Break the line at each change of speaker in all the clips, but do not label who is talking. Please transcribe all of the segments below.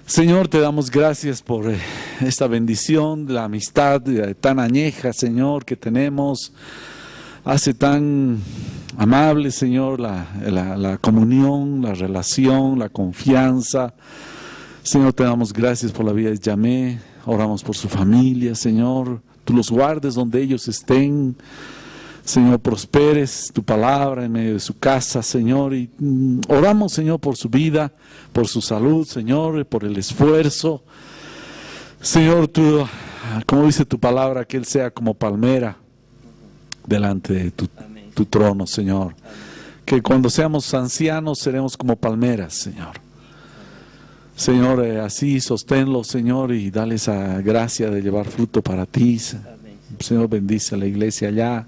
Señor, te damos gracias por esta bendición, la amistad tan añeja, Señor, que tenemos. Hace tan amable, Señor, la comunión, la relación, la confianza. Señor, te damos gracias por la vida de Yamé. Oramos por su familia, Señor. Tú los guardes donde ellos estén. Señor, prosperes tu palabra en medio de su casa, Señor, y oramos, Señor, por su vida, por su salud, Señor, por el esfuerzo. Señor, tú, como dice tu palabra, que Él sea como palmera delante de tu trono, Señor. Amén. Que cuando seamos ancianos seremos como palmeras, Señor. Señor, así sosténlo, Señor, y dale esa gracia de llevar fruto para ti. Amén. Señor, bendice a la iglesia allá.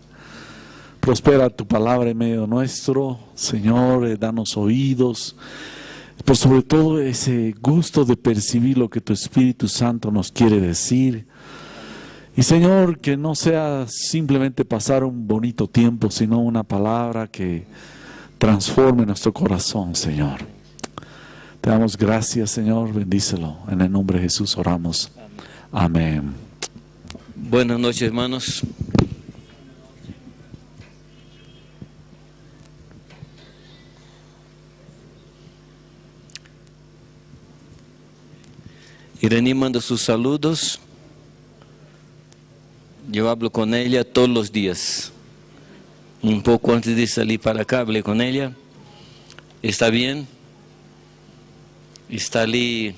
Prospera tu palabra en medio nuestro, Señor, danos oídos, pero sobre todo ese gusto de percibir lo que tu Espíritu Santo nos quiere decir. Y Señor, que no sea simplemente pasar un bonito tiempo, sino una palabra que transforme nuestro corazón, Señor. Te damos gracias, Señor, bendícelo. En el nombre de Jesús oramos. Amén.
Buenas noches, hermanos. Irani manda sus saludos. Yo hablo con ella todos los días. Un poco antes de salir para acá hablé con ella. Está bien. Está allí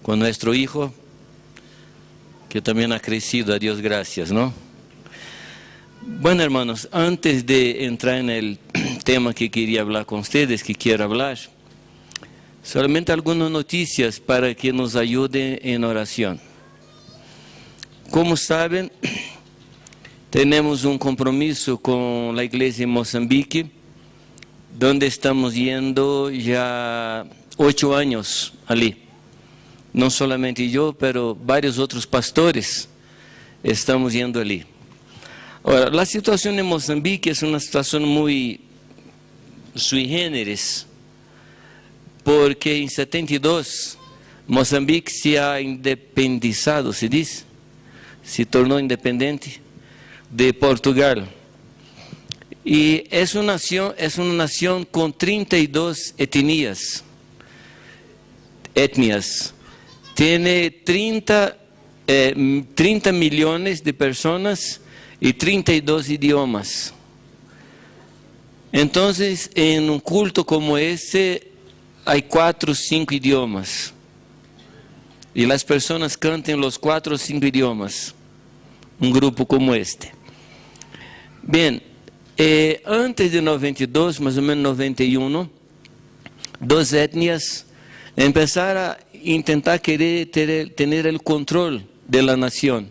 con nuestro hijo, que también ha crecido, a Dios gracias, ¿no? Bueno, hermanos, antes de entrar en el tema que quería hablar con ustedes, que quiero hablar, solamente algunas noticias para que nos ayuden en oración. Como saben, tenemos un compromiso con la iglesia en Mozambique, donde estamos yendo ya 8 años allí. No solamente yo, pero varios otros pastores estamos yendo allí. Ahora, la situación en Mozambique es una situación muy sui generis, porque en 72 Mozambique se ha independizado, se dice, se tornou independiente de Portugal. Y es una nación con 32 etnias. Tiene 30 millones de personas y 32 idiomas. Entonces, en un culto como ese, hay 4 o 5 idiomas. Y las personas cantan los 4 o 5 idiomas. Un grupo como este. Bien, antes de 92, más o menos 91, 2 etnias empezaron a intentar querer tener el control de la nación.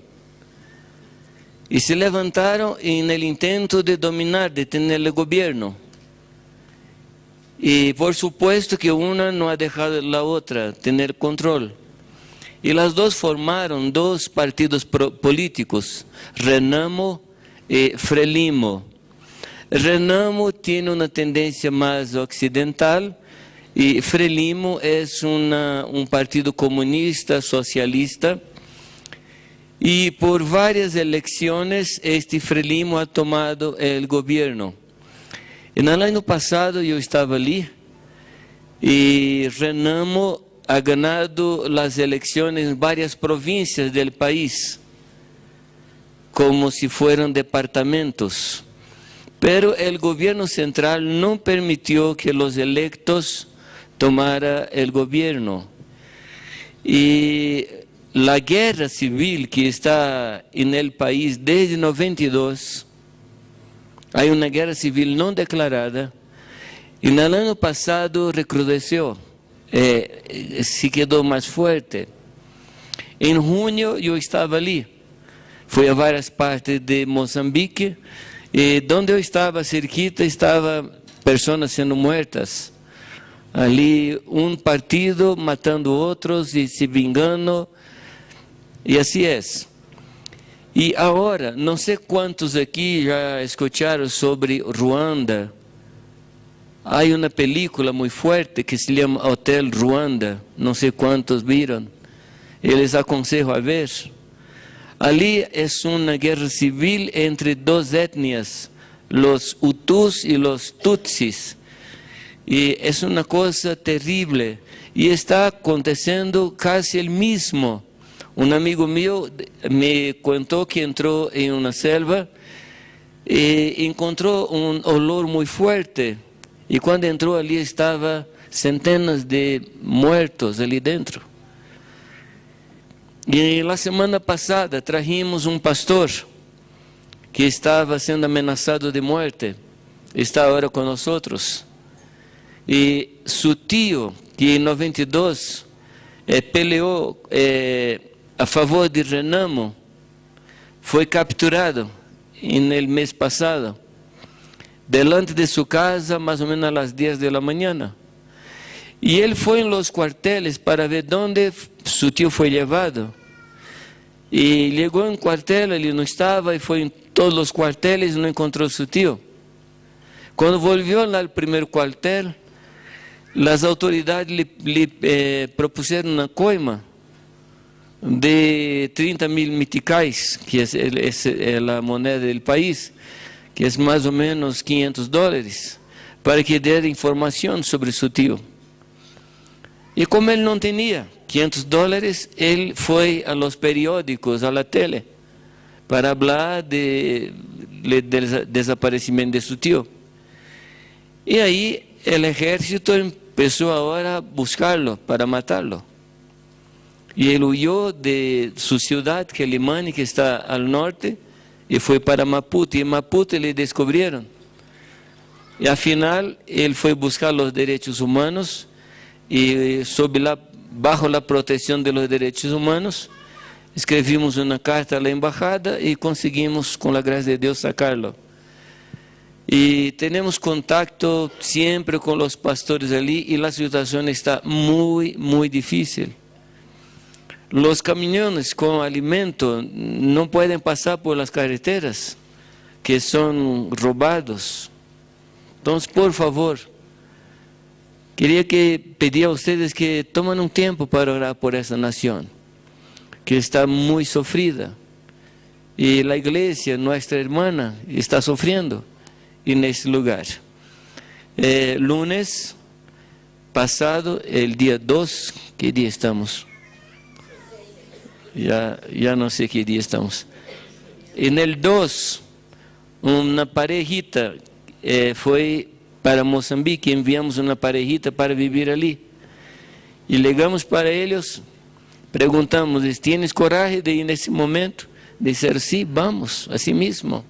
Y se levantaron en el intento de dominar, de tener el gobierno. Y por supuesto que una no ha dejado a la otra tener control. Y las dos formaron 2 partidos políticos, Renamo y Frelimo. Renamo tiene una tendencia más occidental y Frelimo es un partido comunista, socialista. Y por varias elecciones este Frelimo ha tomado el gobierno. En el año pasado yo estaba allí y Renamo ha ganado las elecciones en varias provincias del país, como si fueran departamentos. Pero el gobierno central no permitió que los electos tomaran el gobierno. Y la guerra civil que está en el país desde 92, hay una guerra civil no declarada, y en el año pasado recrudeció, se quedó más fuerte. En junio yo estaba allí, fui a varias partes de Mozambique, y donde yo estaba cerquita, estaban personas siendo muertas. Ali un partido matando otros y se vingando, y así es. Y ahora, no sé cuántos aquí ya escucharon sobre Ruanda, Hay una película muy fuerte que se llama Hotel Ruanda, no sé cuántos vieron, y les aconsejo a ver. Ali es una guerra civil entre dos etnias, los Hutus y los Tutsis, y es una cosa terrible, y está aconteciendo casi el mismo. Un amigo mío me contó que entró en una selva y encontró un olor muy fuerte. Y cuando entró allí estaba centenas de muertos allí dentro. Y la semana pasada trajimos un pastor que estaba siendo amenazado de muerte. Está ahora con nosotros. Y su tío, que en 92 peleó a favor de Renamo, fue capturado en el mes pasado, delante de su casa, más o menos a las 10 de la mañana. Y él fue en los cuarteles para ver dónde su tío fue llevado. Y llegó en un cuartel, él no estaba, y fue en todos los cuarteles y no encontró a su tío. Cuando volvió al primer cuartel, las autoridades le propusieron una coima de 30.000 meticais, que es la moneda del país, que es más o menos $500, para que diera información sobre su tío. Y como él no tenía $500, él fue a los periódicos, a la tele, para hablar del desaparecimiento de su tío. Y ahí el ejército empezó ahora a buscarlo, para matarlo. Y él huyó de su ciudad, Quelimane, que está al norte, y fue para Maputo. Y en Maputo le descubrieron. Y al final él fue a buscar los derechos humanos, y bajo la protección de los derechos humanos, escribimos una carta a la embajada y conseguimos, con la gracia de Dios, sacarlo. Y tenemos contacto siempre con los pastores allí, y la situación está muy, muy difícil. Los camiones con alimento no pueden pasar por las carreteras, que son robados. Entonces, por favor, quería pedir a ustedes que tomen un tiempo para orar por esta nación, que está muy sufrida. Y la iglesia, nuestra hermana, está sufriendo en este lugar. Lunes pasado, el día 2, ¿qué día estamos? Ya no sé qué día estamos. En el 2, una parejita fue para Mozambique, enviamos una parejita para vivir allí. Y llegamos para ellos, preguntamos, ¿tienes coraje de ir en ese momento? Dijeron, sí, vamos, así mismo.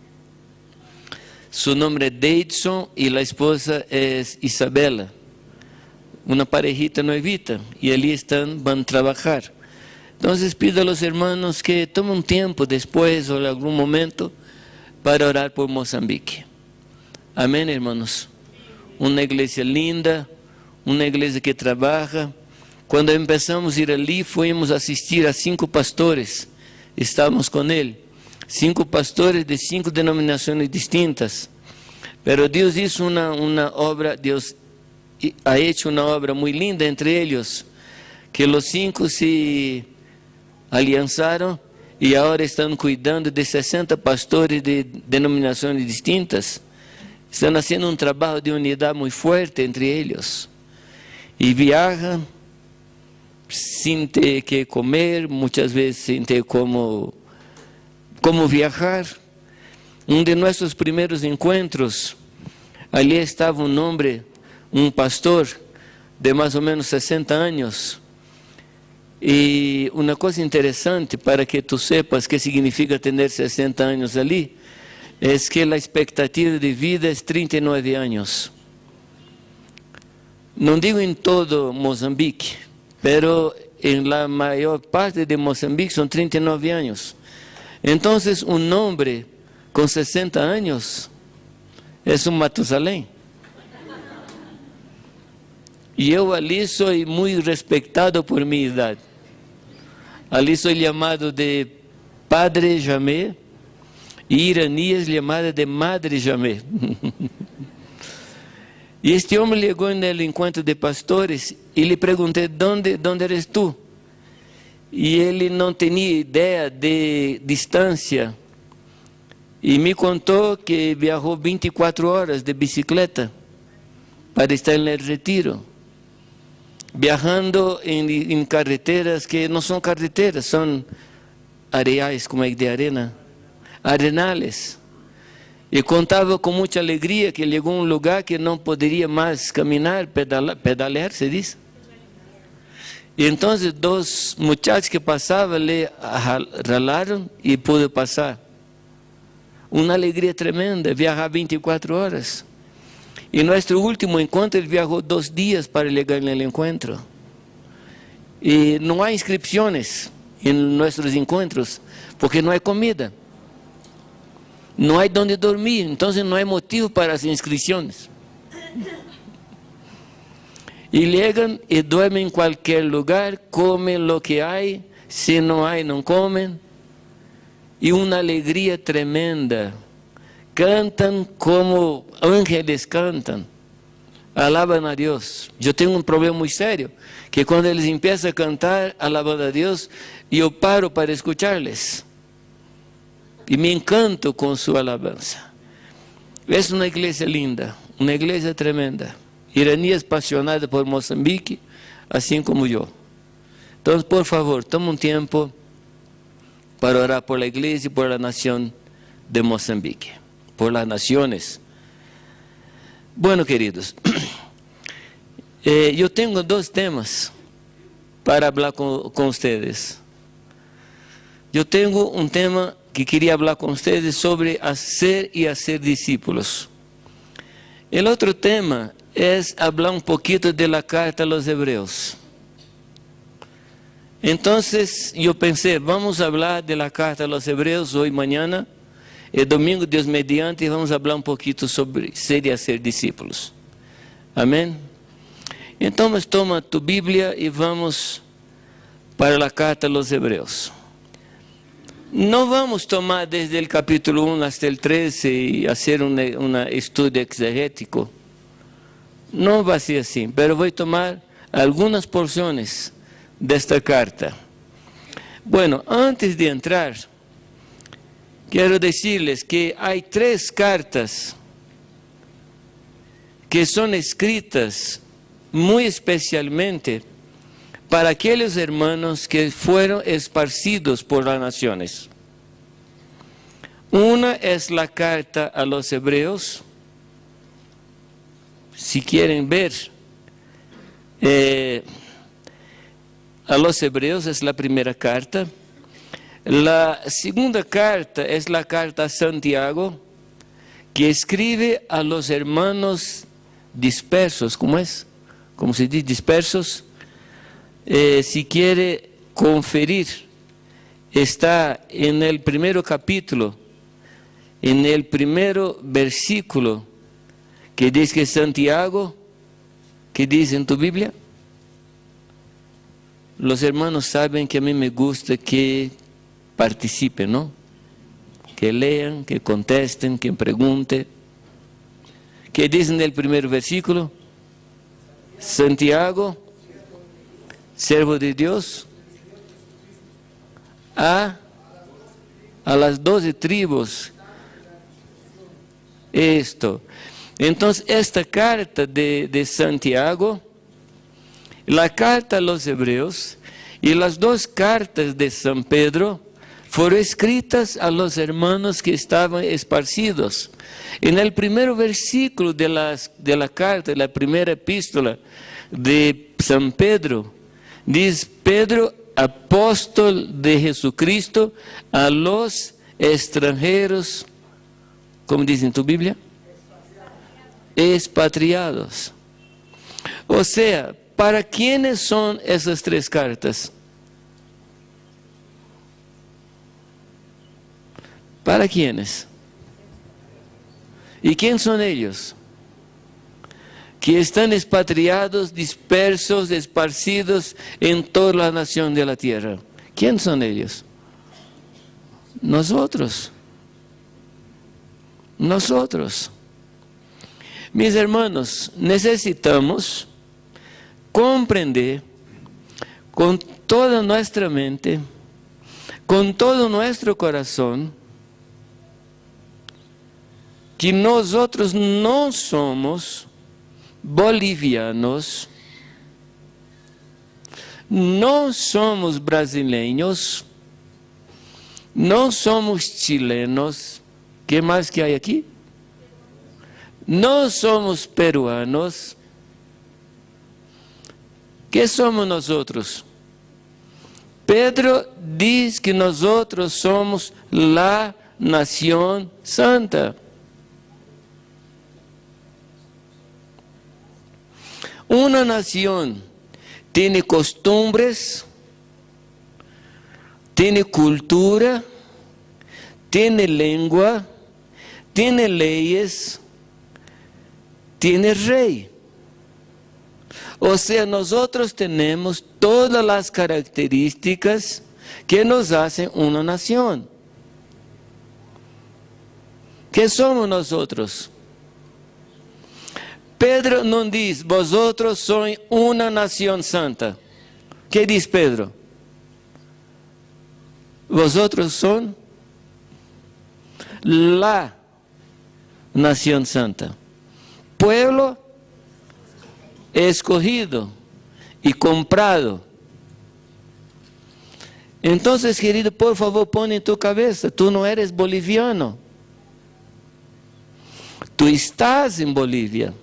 Su nombre es Deidson y la esposa es Isabela. Una parejita nuevita, y allí van a trabajar. Entonces pido a los hermanos que tomen un tiempo después o en algún momento para orar por Mozambique. Amén, hermanos. Una iglesia linda, una iglesia que trabaja. Cuando empezamos a ir allí, fuimos a asistir a 5 pastores. Estábamos con él. 5 pastores de 5 denominaciones distintas. Pero Dios hizo una obra, Dios ha hecho una obra muy linda entre ellos, que los 5 se alianzaron y ahora están cuidando de 60 pastores de denominaciones distintas. Están haciendo un trabajo de unidad muy fuerte entre ellos. Y viajan sin tener que comer, muchas veces sin tener cómo viajar. Uno de nuestros primeros encuentros, allí estaba un hombre, un pastor de más o menos 60 años. Y una cosa interesante para que tú sepas qué significa tener 60 años allí, es que la expectativa de vida es 39 años. No digo en todo Mozambique, pero en la mayor parte de Mozambique son 39 años. Entonces un hombre con 60 años es un Matusalén. Y yo allí soy muy respetado por mi edad. Allí soy llamado de Padre Jamé, y iraní es llamada de Madre Jamé. Y este hombre llegó en el encuentro de pastores y le pregunté, ¿dónde eres tú? Y él no tenía idea de distancia. Y me contó que viajó 24 horas de bicicleta para estar en el retiro. Viajando en carreteras que no son carreteras, son areais, como es de arena, arenales. Y contaba con mucha alegría que llegó a un lugar que no podría más caminar, pedalear, se dice. Y entonces dos muchachos que pasaban le jalaron y pudo pasar. Una alegría tremenda, viajar 24 horas. Y nuestro último encuentro, él viajó 2 días para llegar en el encuentro. Y no hay inscripciones en nuestros encuentros, porque no hay comida. No hay donde dormir, entonces no hay motivo para las inscripciones. Y llegan y duermen en cualquier lugar, comen lo que hay, si no hay, no comen. Y una alegría tremenda. Cantan como ángeles cantan, alaban a Dios. Yo tengo un problema muy serio, que cuando ellos empiezan a cantar, alabando a Dios, yo paro para escucharles. Y me encanto con su alabanza. Es una iglesia linda, una iglesia tremenda. Iraníes apasionada por Mozambique, así como yo. Entonces, por favor, toma un tiempo para orar por la iglesia y por la nación de Mozambique, por las naciones. Bueno, queridos, yo tengo 2 temas para hablar con ustedes. Yo tengo un tema que quería hablar con ustedes sobre hacer y hacer discípulos. El otro tema es hablar un poquito de la carta a los hebreos. Entonces yo pensé, vamos a hablar de la carta a los hebreos hoy, mañana. El domingo, Dios mediante, vamos a hablar un poquito sobre ser y hacer discípulos. Amén. Entonces toma tu Biblia y vamos para la carta a los hebreos. No vamos a tomar desde el capítulo 1 hasta el 13 y hacer un estudio exegético. No va a ser así, pero voy a tomar algunas porciones de esta carta. Bueno, antes de entrar, quiero decirles que hay 3 cartas que son escritas muy especialmente para aquellos hermanos que fueron esparcidos por las naciones. Una es la carta a los hebreos. Si quieren ver, a los hebreos es la primera carta. La segunda carta es la carta a Santiago, que escribe a los hermanos dispersos. ¿Cómo es? ¿Cómo se dice? Dispersos. Si quiere conferir, está en el primer capítulo, en el primer versículo, que dice que Santiago, ¿qué dice en tu Biblia? Los hermanos saben que a mí me gusta que participen, ¿no? Que lean, que contesten, que pregunten. ¿Qué dice en el primer versículo? Santiago, siervo de Dios, a las 12 tribus. Esto. Entonces, esta carta de Santiago, la carta a los hebreos y las 2 cartas de San Pedro fueron escritas a los hermanos que estaban esparcidos. En el primer versículo de la carta, de la primera epístola de San Pedro, dice: Pedro, apóstol de Jesucristo, a los extranjeros, ¿cómo dice en tu Biblia? Expatriados. O sea, ¿para quiénes son esas 3 cartas? ¿Para quiénes? ¿Y quién son ellos? Que están expatriados, dispersos, esparcidos en toda la nación de la tierra. ¿Quién son ellos? Nosotros. Nosotros. Mis hermanos, necesitamos comprender con toda nuestra mente, con todo nuestro corazón, que nosotros no somos bolivianos, no somos brasileños, no somos chilenos. ¿Qué más que hay aquí? No somos peruanos. ¿Qué somos nosotros? Pedro dice que nosotros somos la nación santa. Una nación tiene costumbres, tiene cultura, tiene lengua, tiene leyes, tiene rey. O sea, nosotros tenemos todas las características que nos hacen una nación. ¿Qué somos nosotros? Pedro no dice, vosotros sois una nación santa. ¿Qué dice Pedro? Vosotros son la nación santa. Pueblo escogido y comprado. Entonces, querido, por favor, pon en tu cabeza, tú no eres boliviano. Tú estás en Bolivia.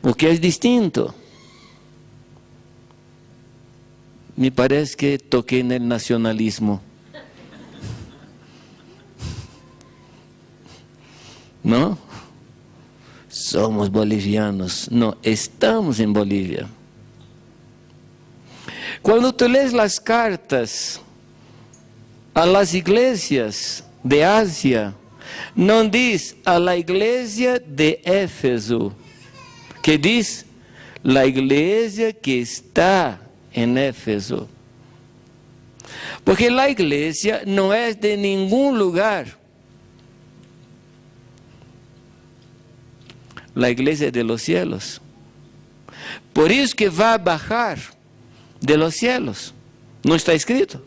O que es distinto. Me parece que toqué en el nacionalismo. ¿No? Somos bolivianos. No, estamos en Bolivia. Cuando tú lees las cartas a las iglesias de Asia, no dice a la iglesia de Éfeso, que dice la iglesia que está en Éfeso. Porque la iglesia no es de ningún lugar. La iglesia es de los cielos. Por eso que va a bajar de los cielos. No está escrito.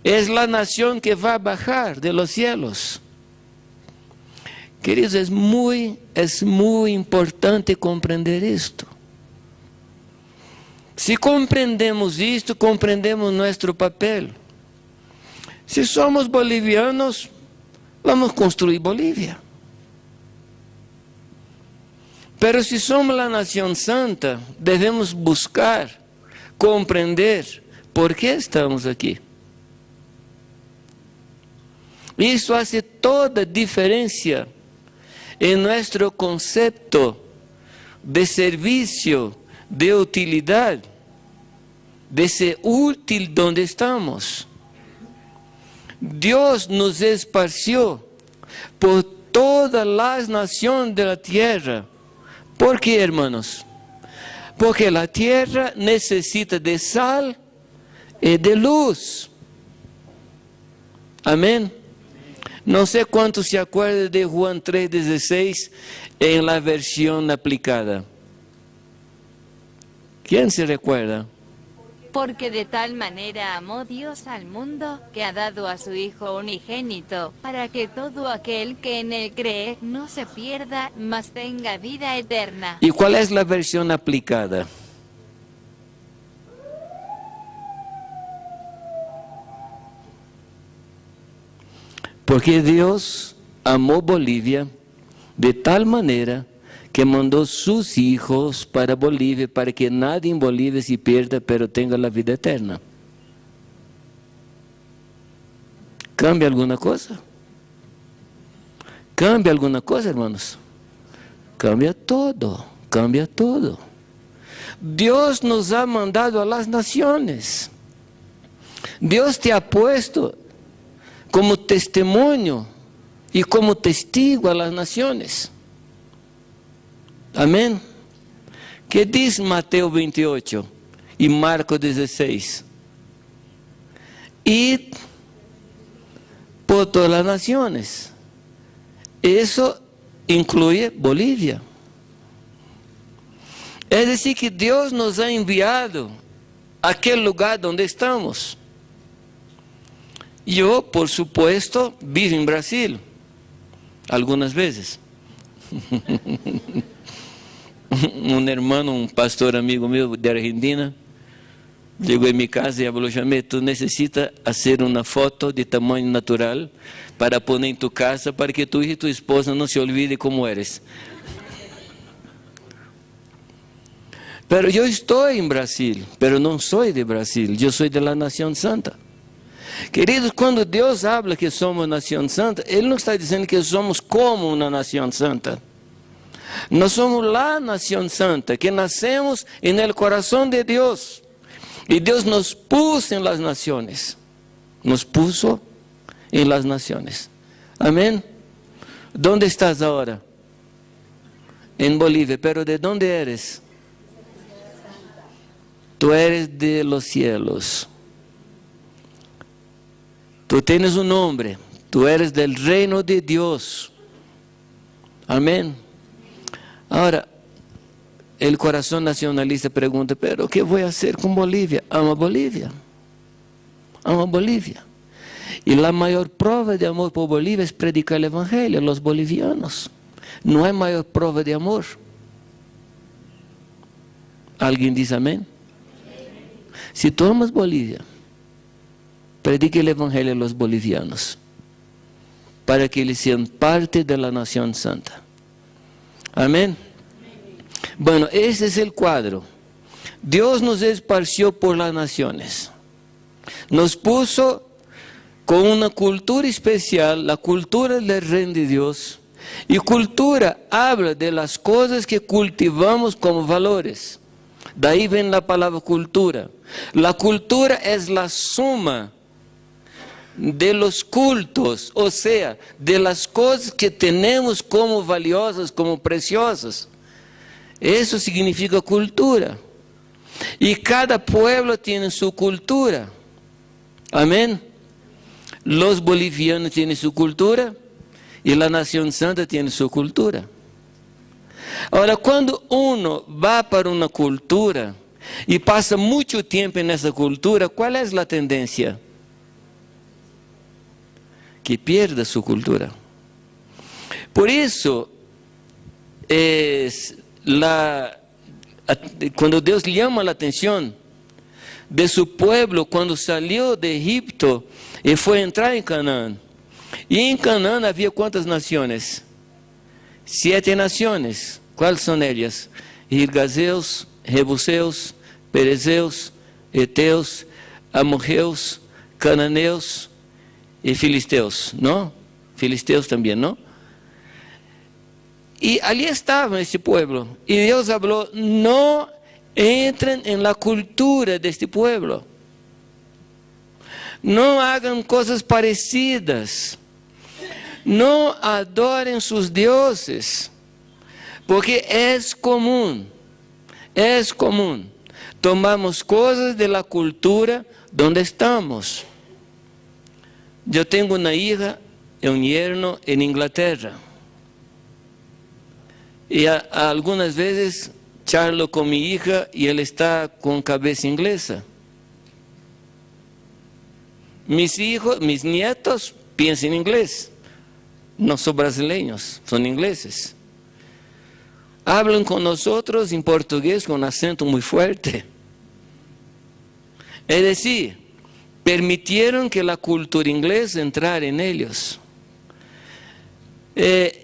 Es la nación que va a bajar de los cielos. Queridos, es muy importante comprender esto. Si comprendemos esto, comprendemos nuestro papel. Si somos bolivianos, vamos a construir Bolivia. Pero si somos la nación santa, debemos buscar, comprender por qué estamos aquí. Y eso hace toda diferencia en nuestro concepto de servicio, de utilidad, de ser útil donde estamos. Dios nos esparció por todas las naciones de la tierra. ¿Por qué, hermanos? Porque la tierra necesita de sal y de luz. Amén. No sé cuántos se acuerdan de Juan 3:16 en la versión aplicada. ¿Quién se recuerda?
Porque de tal manera amó Dios al mundo, que ha dado a su Hijo unigénito, para que todo aquel que en él cree no se pierda, mas tenga vida eterna.
¿Y cuál es la versión aplicada? Porque Dios amó Bolivia de tal manera que mandó sus hijos para Bolivia, para que nadie en Bolivia se pierda, pero tenga la vida eterna. ¿Cambia alguna cosa? ¿Cambia alguna cosa, hermanos? Cambia todo, cambia todo. Dios nos ha mandado a las naciones. Dios te ha puesto como testimonio y como testigo a las naciones. Amén. ¿Qué dice Mateo 28 y Marcos 16? Id por todas las naciones, Eso incluye Bolivia. Es decir, que Dios nos ha enviado a aquel lugar donde estamos. Yo, por supuesto, vivo en Brasil, algunas veces. Un hermano, un pastor amigo mío de Argentina, llegó a mi casa y habló: Jamé, tú necesitas hacer una foto de tamaño natural para poner en tu casa, para que tu hija y tu esposa no se olviden cómo eres. Pero yo estoy en Brasil, pero no soy de Brasil, yo soy de la Nación Santa. Queridos, cuando Dios habla que somos nación santa, Él no está diciendo que somos como una nación santa. No somos la nación santa, que nacemos en el corazón de Dios. Y Dios nos puso en las naciones. Nos puso en las naciones. Amén. ¿Dónde estás ahora? En Bolivia. ¿Pero de dónde eres? Tú eres de los cielos. Tú tienes un nombre, tú eres del reino de Dios. Amén. Ahora, el corazón nacionalista pregunta: ¿pero qué voy a hacer con Bolivia? Amo Bolivia. Amo Bolivia. Y la mayor prueba de amor por Bolivia es predicar el evangelio a los bolivianos. No hay mayor prueba de amor. ¿Alguien dice amén? Si tú amas Bolivia, predique el evangelio a los bolivianos, para que ellos sean parte de la nación santa. Amén. Bueno, ese es el cuadro. Dios nos esparció por las naciones. Nos puso con una cultura especial, la cultura del reino de Dios. Y cultura habla de las cosas que cultivamos como valores. De ahí viene la palabra cultura. La cultura es la suma de los cultos, o sea, de las cosas que tenemos como valiosas, como preciosas. Eso significa cultura. Y cada pueblo tiene su cultura. Amén. Los bolivianos tienen su cultura y la nación santa tiene su cultura. Ahora, cuando uno va para una cultura y pasa mucho tiempo en esa cultura, ¿cuál es la tendencia? Que pierda su cultura. Por eso, cuando Dios llama la atención de su pueblo, cuando salió de Egipto y fue a entrar en Canaán. Y en Canaán había ¿cuántas naciones? 7 naciones. ¿Cuáles son ellas? Girgazeos, Jebuseos, Perezeos, Eteos, Amorreos, Cananeos y Filisteos, ¿no? Filisteos también, ¿no? Y allí estaba este pueblo. Y Dios habló: no entren en la cultura de este pueblo. No hagan cosas parecidas. No adoren sus dioses. Porque es común. Tomamos cosas de la cultura donde estamos. Yo tengo una hija y un yerno en Inglaterra. Y algunas veces charlo con mi hija y él está con cabeza inglesa. Mis hijos, mis nietos piensan inglés. No son brasileños, son ingleses. Hablan con nosotros en portugués con acento muy fuerte. Es decir, permitieron que la cultura inglesa entrara en ellos.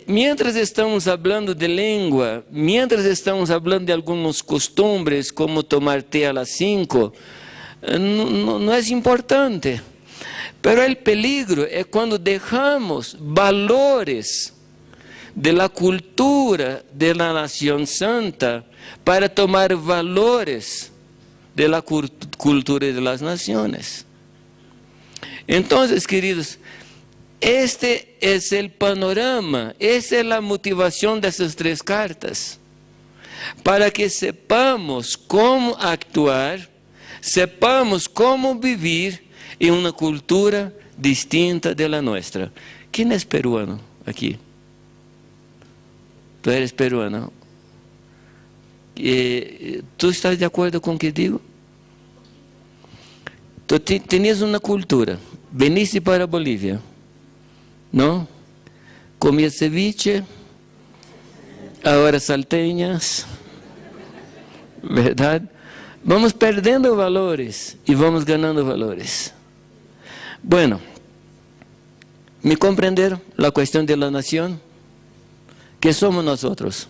Mientras estamos hablando de lengua, mientras estamos hablando de algunas costumbres, como tomar té a las 5, no es importante. Pero el peligro es cuando dejamos valores de la cultura de la nación santa para tomar valores de la cultura de las naciones. Entonces, queridos, este es el panorama, esa es la motivación de esas 3 cartas, para que sepamos cómo actuar, sepamos cómo vivir en una cultura distinta de la nuestra. ¿Quién es peruano aquí? tú eres peruano. ¿Tú estás de acuerdo con lo que digo? Tú tenías una cultura, veniste para Bolivia, ¿no? Comías ceviche, ahora salteñas, ¿verdad? Vamos perdiendo valores y vamos ganando valores. Bueno, ¿me comprender la cuestión de la nación? ¿Qué somos nosotros?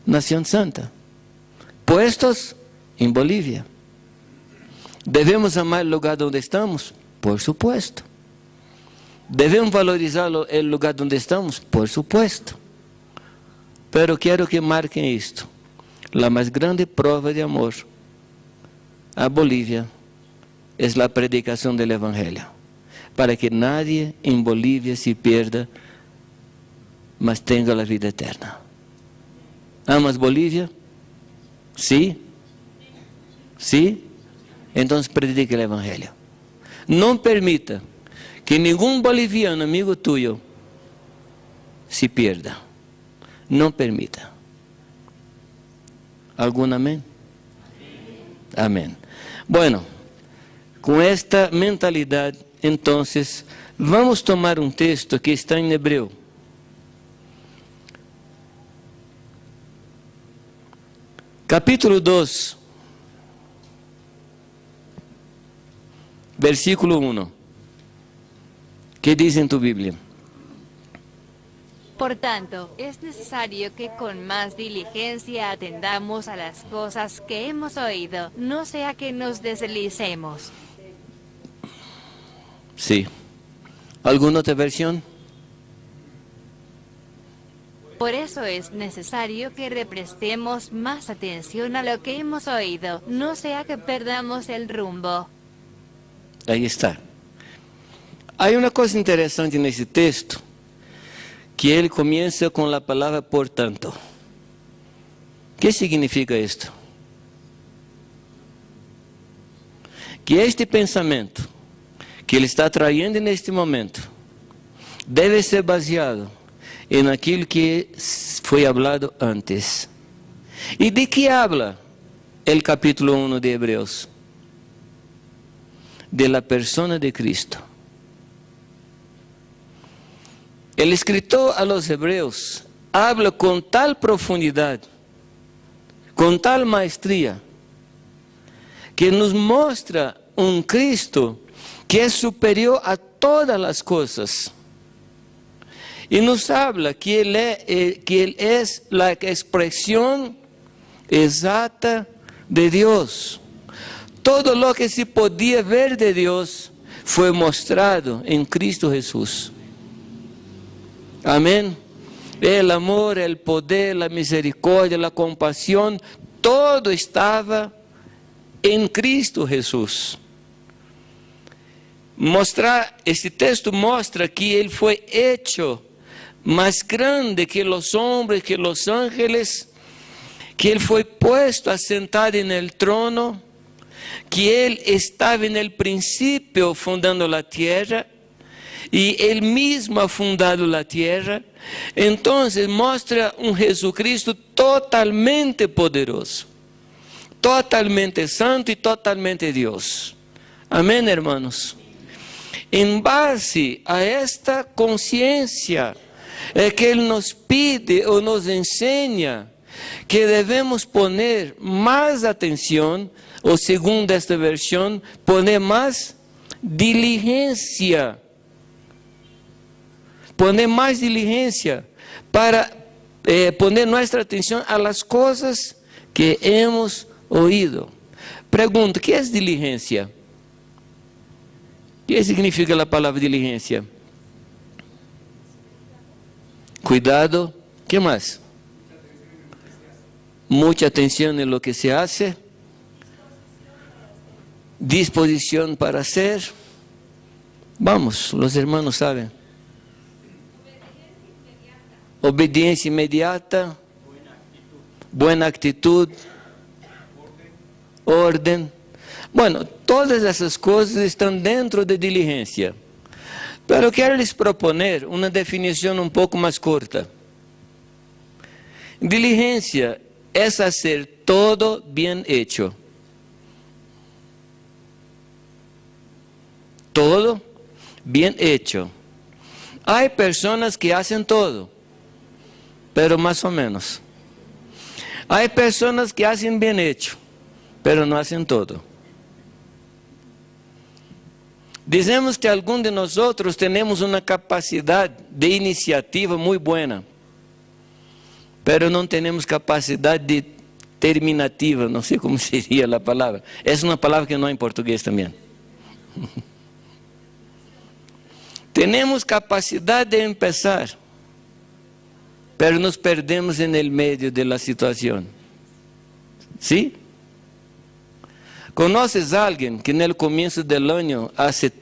Nación Santa, puestos en Bolivia. ¿Debemos amar el lugar donde estamos? Por supuesto. ¿Debemos valorizar el lugar donde estamos? Por supuesto. Pero quiero que marquen esto. La más grande prueba de amor a Bolivia es la predicación del Evangelio, para que nadie en Bolivia se pierda, mas tenga la vida eterna. ¿Amas Bolivia? ¿Sí? ¿Sí? Entonces predique el Evangelio. No permita que ningún boliviano amigo tuyo se pierda. No permita. ¿Algún amén? Amén. Bueno, con esta mentalidad, entonces, vamos a tomar un texto que está en hebreo. Capítulo 2, versículo 1. ¿Qué dice en tu Biblia?
Por tanto, es necesario que con más diligencia atendamos a las cosas que hemos oído, no sea que nos deslicemos.
Sí. ¿Alguna otra versión?
Por eso es necesario que prestemos más atención a lo que hemos oído, no sea que perdamos el rumbo.
Ahí está. Hay una cosa interesante en ese texto, que él comienza con la palabra por tanto. ¿Qué significa esto? Que este pensamiento que ele está trayendo en este momento debe ser baseado en aquilo que fue hablado antes. ¿Y de qué habla el capítulo 1 de Hebreos? De la persona de Cristo. El escritor a los hebreos habla con tal profundidad, con tal maestría, que nos muestra un Cristo que es superior a todas las cosas. Y nos habla que Él es la expresión exacta de Dios. Todo lo que se podía ver de Dios fue mostrado en Cristo Jesús. Amén. El amor, el poder, la misericordia, la compasión, todo estaba en Cristo Jesús. Este texto muestra que Él fue hecho más grande que los hombres, que los ángeles, que Él fue puesto asentado en el trono, que Él estaba en el principio fundando la tierra, y Él mismo ha fundado la tierra. Entonces muestra un Jesucristo totalmente poderoso, totalmente santo y totalmente Dios. Amén, hermanos. En base a esta conciencia es que Él nos pide o nos enseña que debemos poner más atención, o según esta versión, poner más diligencia. Poner más diligencia para poner nuestra atención a las cosas que hemos oído. Pregunto, ¿qué es diligencia? ¿Qué significa la palabra diligencia? Cuidado, ¿qué más? Mucha atención en lo que se hace. Disposición para hacer. Vamos, los hermanos saben. Obediencia inmediata, buena actitud, orden. Bueno, todas essas coisas estão dentro de diligência. Pero quiero les proponer una definición un poco más corta. Diligencia es hacer todo bien hecho. Todo bien hecho. Hay personas que hacen todo, pero más o menos. Hay personas que hacen bien hecho, pero no hacen todo. Dizemos que algunos de nosotros tenemos una capacidad de iniciativa muy buena, pero no tenemos capacidad de terminativa, no sé cómo sería la palabra. Es una palabra que no hay en portugués también. Tenemos capacidad de empezar, pero nos perdemos en el medio de la situación. ¿Sí? ¿Conoces a alguien que en el comienzo del año hace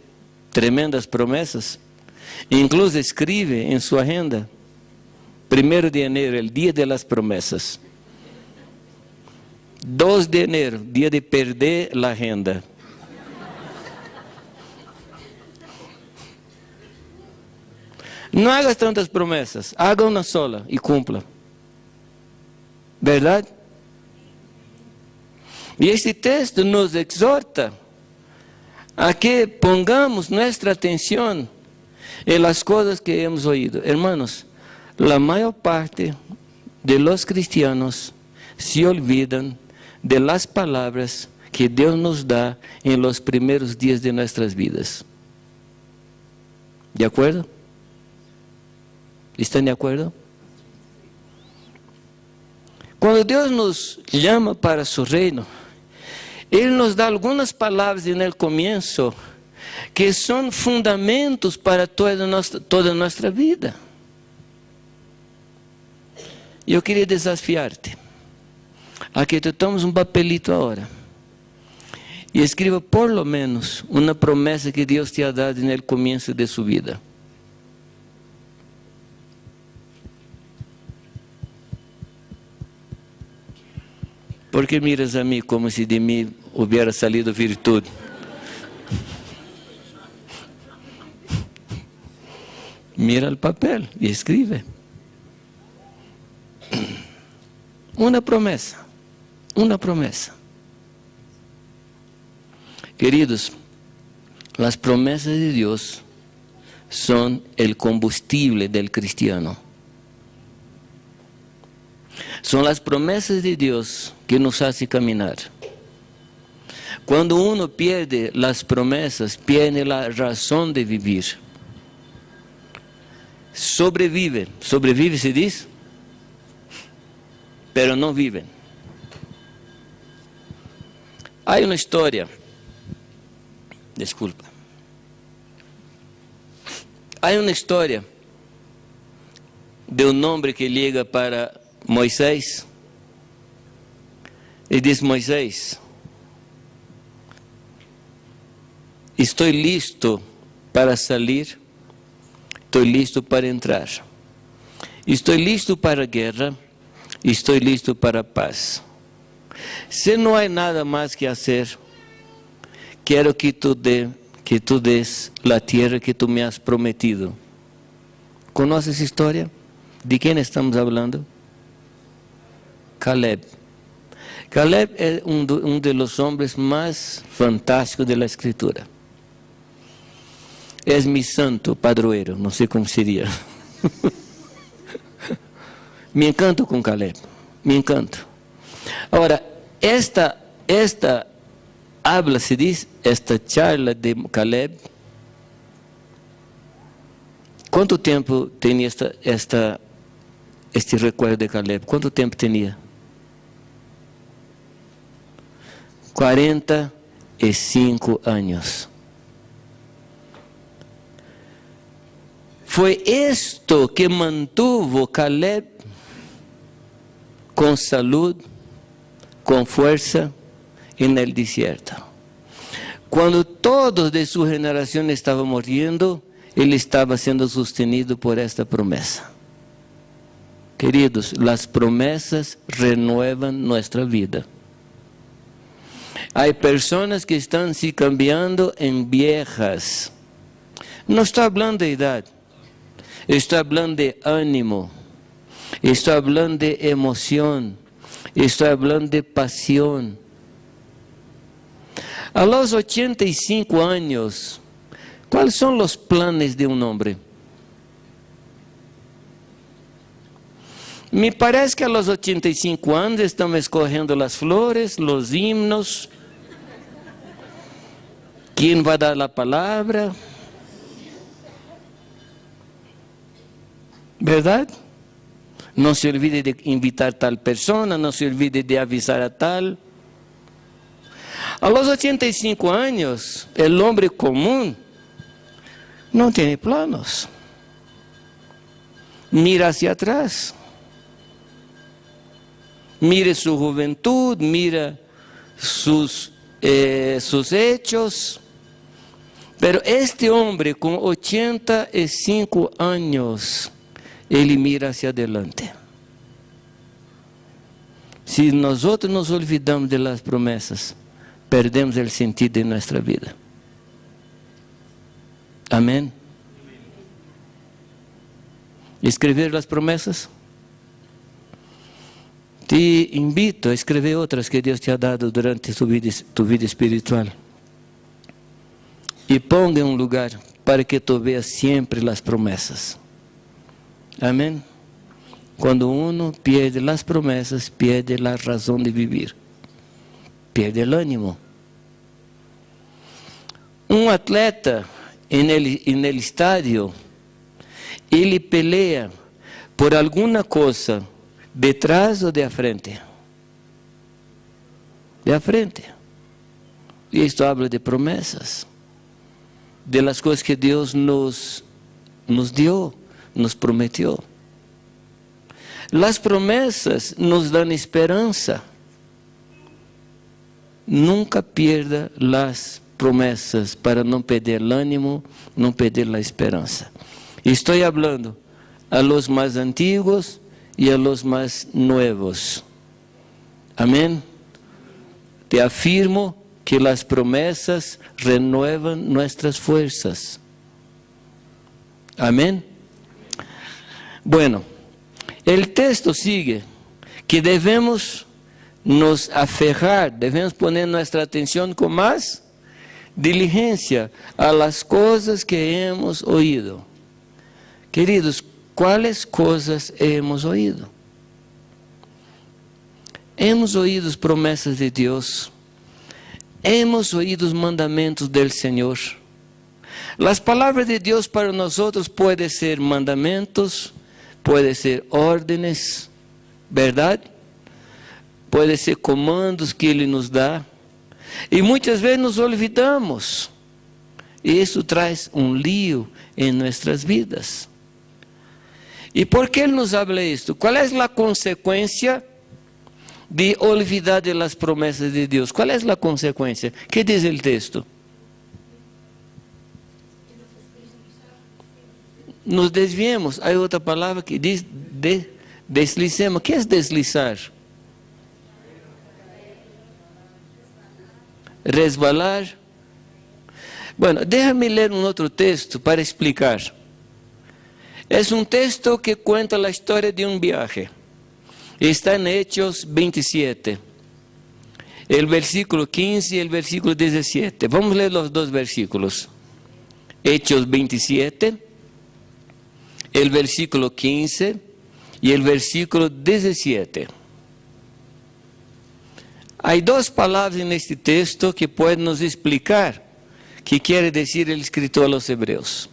tremendas promesas? Incluso escribe en su agenda, 1 de enero, el día de las promesas. 2 de enero, día de perder la agenda. No hagas tantas promesas, haga una sola y cumpla. ¿Verdad? Y este texto nos exhorta a que pongamos nuestra atención en las cosas que hemos oído. Hermanos, la mayor parte de los cristianos se olvidan de las palabras que Dios nos da en los primeros días de nuestras vidas. ¿De acuerdo? ¿Están de acuerdo? Cuando Dios nos llama para su reino, Él nos da algunas palabras en el comienzo que son fundamentos para toda nuestra vida. Eu queria desafiar-te a que tu tomes um papelito agora e escreva por lo menos uma promessa que Deus te ha dado no começo de sua vida. ¿Por qué miras a mí como si de mí hubiera salido virtud? Mira el papel y escribe. Una promesa, una promesa. Queridos, las promesas de Dios son el combustible del cristiano. Son las promesas de Dios que nos hacen caminar. Cuando uno pierde las promesas, pierde la razón de vivir. Sobrevive se dice, pero no viven. Hay una historia, disculpa. Hay una historia de un hombre que llega para Moisés e diz: Moisés, estou listo para sair, estou listo para entrar, estou listo para a guerra, estou listo para a paz. Se não há nada mais que fazer, quero que tu des a terra que tu me has prometido. Conoce essa história? De quem estamos falando? Caleb. Caleb é um dos homens mais fantásticos da Escritura. É mi santo padroeiro, não sei como seria. Me encanto com Caleb, me encanto. Agora, esta habla, se diz, esta charla de Caleb, quanto tempo tinha este recuerdo de Caleb? Quanto tempo tinha? 45 anos. Foi isto que mantuvo Caleb com saúde, com força no deserto. Quando todos de sua geração estavam morrendo, ele estava sendo sustenido por esta promessa. Queridos, as promessas renovam nossa vida. Há pessoas que estão se cambiando em viejas. No estoy hablando de edad, estoy hablando de ánimo, estoy hablando de emoción, estoy hablando de pasión. A los 85 años, ¿cuáles son los planes de un hombre? Me parece que a los 85 años estamos escogiendo las flores, los himnos, quién va a dar la palabra, ¿verdad? No se olvide de invitar a tal persona, no se olvide de avisar a tal. A los 85 años, el hombre común no tiene planos. Mira hacia atrás. Mire su juventud, mira sus hechos. Pero este hombre con 85 años, él mira hacia adelante. Si nosotros nos olvidamos de las promesas, perdemos el sentido de nuestra vida. Amén. ¿Escribir las promesas? Te invito a escrever otras que Dios te ha dado durante tu vida espiritual. Y ponga en un lugar para que tú veas siempre las promesas. Amén. Cuando uno pierde las promesas, pierde la razón de vivir. Pierde el ánimo. Un atleta en el estadio, ele pelea por alguna cosa detrás o de frente. De frente. Y esto habla de promesas, de las cosas que Dios nos dio, nos prometió. Las promesas nos dan esperanza. Nunca pierda las promesas para não perder o ânimo, não perder a esperança. Estou falando a los mais antigos e a los mais novos. Amém? Te afirmo que as promessas renovam nossas forças. Amém? Bueno, o texto sigue que devemos nos aferrar, devemos poner nossa atenção com mais diligência a las coisas que hemos oído. Queridos, quais coisas hemos oído? Hemos oído as promessas de Deus. Hemos oído os mandamentos del Senhor. As palavras de Deus para nós podem ser mandamentos, podem ser órdenes, verdade? Podem ser comandos que Ele nos dá. E muitas vezes nos olvidamos. E isso traz lío em nossas vidas. E por que Ele nos habla isto? Qual é a consequência de olvidar de las promessas de Deus? Qual é a consequência? Que diz o texto? Nos desviemos. Há outra palavra que diz deslizemos. O que é deslizar? Resbalar. Bueno, déjame ler um outro texto para explicar. É um texto que conta a história de um viaje. Está em Hechos 27, o versículo 15 e o versículo 17. Vamos ler os dois versículos. Hechos 27, o versículo 15 e o versículo 17. Há duas palavras neste texto que podem nos explicar o que quer dizer o escritor aos Hebreus.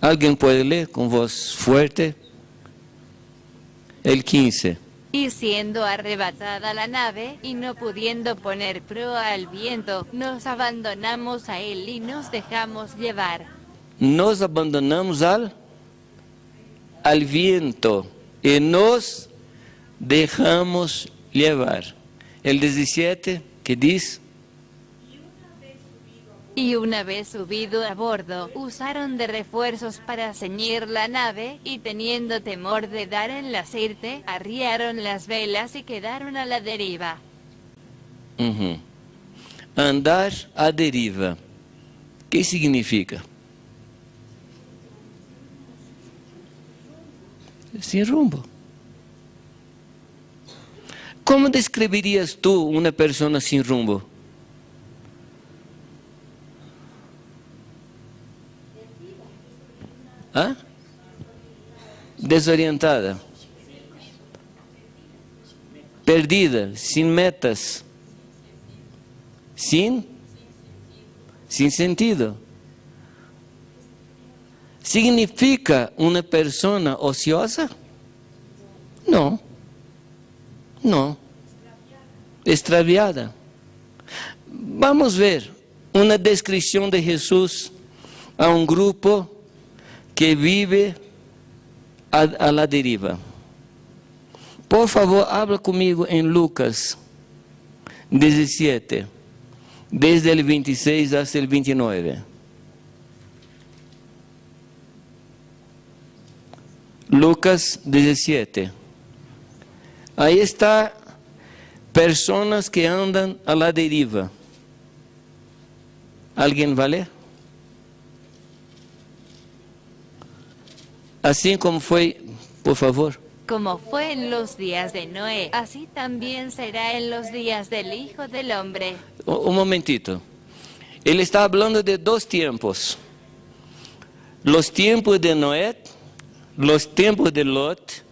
Alguém pode ler com voz fuerte? El 15.
Y siendo arrebatada la nave, y no pudiendo poner proa al viento, nos abandonamos a él y nos dejamos llevar.
Nos abandonamos al viento e nos dejamos llevar. El 17, que diz?
Y una vez subido a bordo, usaron de refuerzos para ceñir la nave, y teniendo temor de dar en el aceite, arriaron las velas y quedaron a la deriva.
andar à deriva. O que significa? Sem rumbo. Como descreverias tu uma pessoa sem rumbo? ¿Ah? Desorientada, perdida, sem metas, sem sentido. ¿Significa una persona ociosa? No, no, extraviada. Vamos ver una descripción de Jesús a un grupo que vive a la deriva. Por favor, habla conmigo en Lucas 17, desde el 26 hasta el 29. Lucas 17. Ahí está personas que andan a la deriva. ¿Alguien va a leer? Así como fue, por favor.
Como fue en los días de Noé, así también será en los días del Hijo del Hombre.
Un momentito. Él está hablando de dos tiempos. Los tiempos de Noé, los tiempos de Lot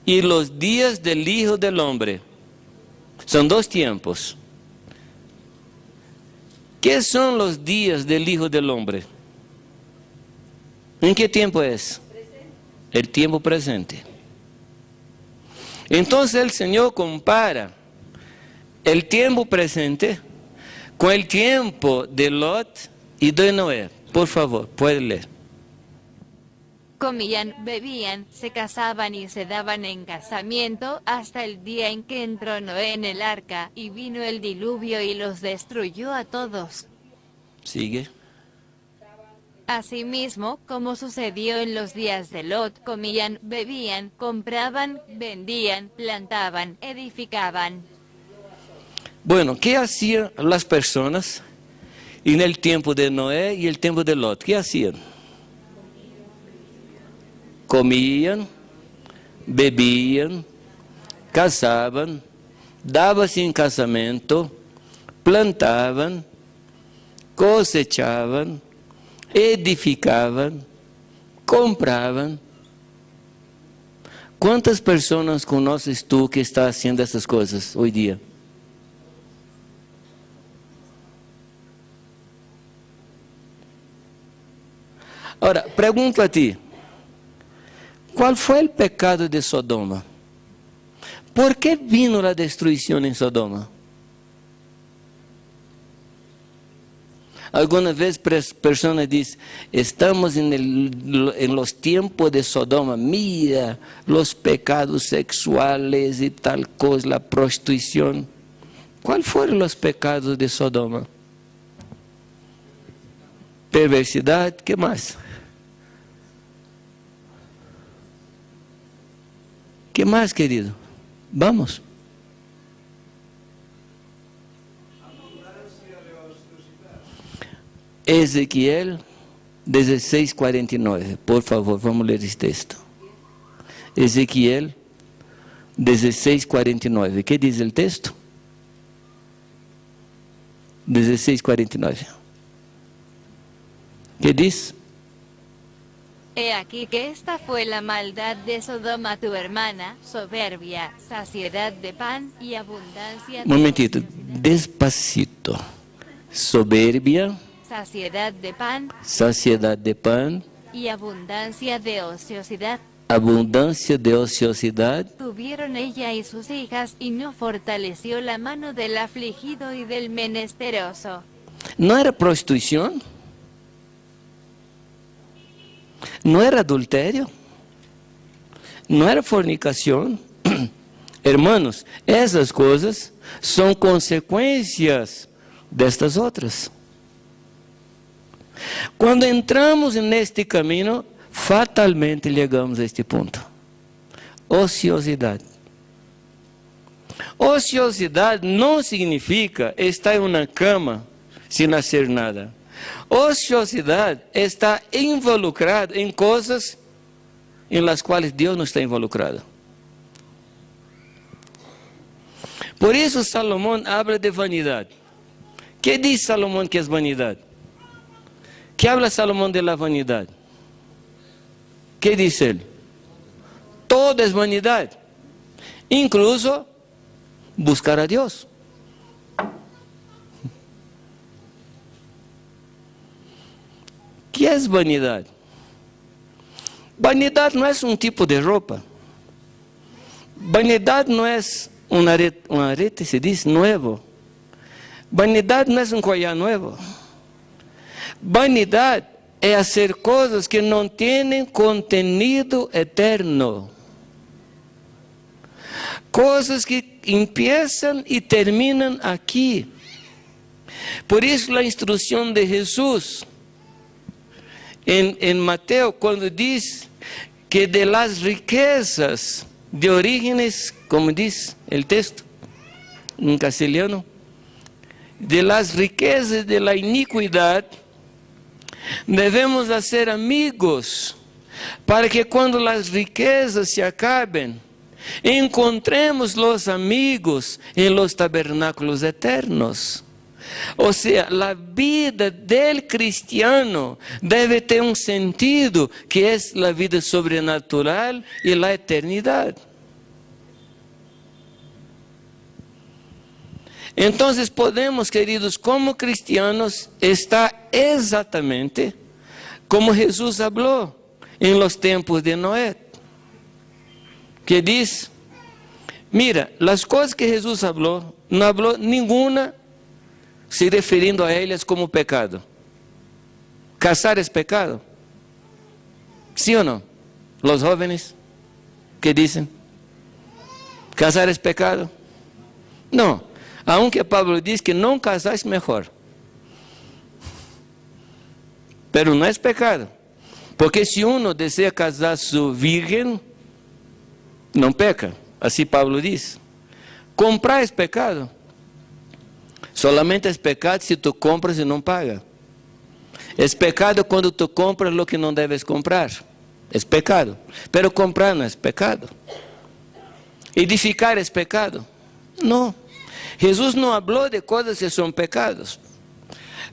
y los días del Hijo del Hombre. Son dos tiempos. ¿Qué son los días del Hijo del Hombre? ¿En qué tiempo es? El tiempo presente. Entonces el Señor compara el tiempo presente con el tiempo de Lot y de Noé. Por favor, puede leer.
Comían, bebían, se casaban y se daban en casamiento hasta el día en que entró Noé en el arca y vino el diluvio y los destruyó a todos.
Sigue.
Asimismo, como sucedió en los días de Lot, comían, bebían, compraban, vendían, plantaban, edificaban.
Bueno, ¿qué hacían las personas en el tiempo de Noé y el tiempo de Lot? ¿Qué hacían? Comían, bebían, casaban, davam-se em casamento, plantavam, cosechavam, edificavam, compravam. Quantas pessoas conheces tu que está haciendo essas coisas hoje dia? Agora, pergunto a ti, qual foi o pecado de Sodoma? ¿Por qué vino la destrucción en Sodoma? Alguna vez personas dicen, estamos en los tiempos de Sodoma, mira los pecados sexuales y tal cosa, la prostitución. ¿Cuáles fueron los pecados de Sodoma? Perversidad, ¿qué más? ¿Qué más, querido? Vamos. Ezequiel 16:49. Por favor, vamos ler esse texto. Ezequiel 16:49. ¿Qué dice el texto? 16:49. ¿Qué dice?
He aquí que esta fue la maldad de Sodoma tu hermana, soberbia, saciedad de pan y abundancia de
Momentito,
ociosidad.
despacito. Soberbia,
Saciedad de pan
saciedad de pan,
y abundancia de ociosidad.
abundância de ociosidad.
Tuvieron ella y sus hijas, y no fortaleció la mano del afligido y del menesteroso.
¿No era prostitución? ¿No era adulterio? ¿No era fornicación? Hermanos, essas coisas são consequências destas outras. Quando entramos neste caminho, fatalmente chegamos a este ponto. Ociosidade. Ociosidade não significa estar em uma cama sem fazer nada. Ociosidade está involucrada em coisas em las quais Deus não está involucrado. Por isso Salomão habla de vanidade. Que diz Salomão que é vanidade? Que habla Salomão de la vanidade? Que diz ele? Todo é vanidade, incluso buscar a Deus. Que é vanidade? Vanidade não é um tipo de roupa. Vanidade não é um arete, se diz, novo. Vanidade não é um collar novo. Vanidade é fazer coisas que não têm contenido eterno. Coisas que começam e terminam aqui. Por isso a instrução de Jesus em Mateus, quando diz que de las riquezas de orígenes, como diz o texto em castelhano, de las riquezas de la iniquidade, devemos ser amigos, para que quando as riquezas se acabem, encontremos os amigos em los tabernáculos eternos. Ou seja, a vida del cristiano deve ter um sentido que é a vida sobrenatural e a eternidade. Então, podemos, queridos, como cristianos, estar exatamente como Jesus falou em los tempos de Noé, que diz, mira, as coisas que Jesus falou, não falou nenhuma se referindo a elas como pecado. Casar é pecado? Sim ou não? Os jovens que dizem, casar é pecado? Não. Aunque Pablo diz que não casar é melhor. Pero não é pecado. Porque se uno deseja casar su virgem, não peca. Assim Pablo diz. Comprar é pecado. Solamente é pecado se tu compras e não pagas. É pecado quando tu compras o que não deves comprar. É pecado. Pero comprar não é pecado. Edificar é pecado? Não. Jesus não falou de coisas que são pecados.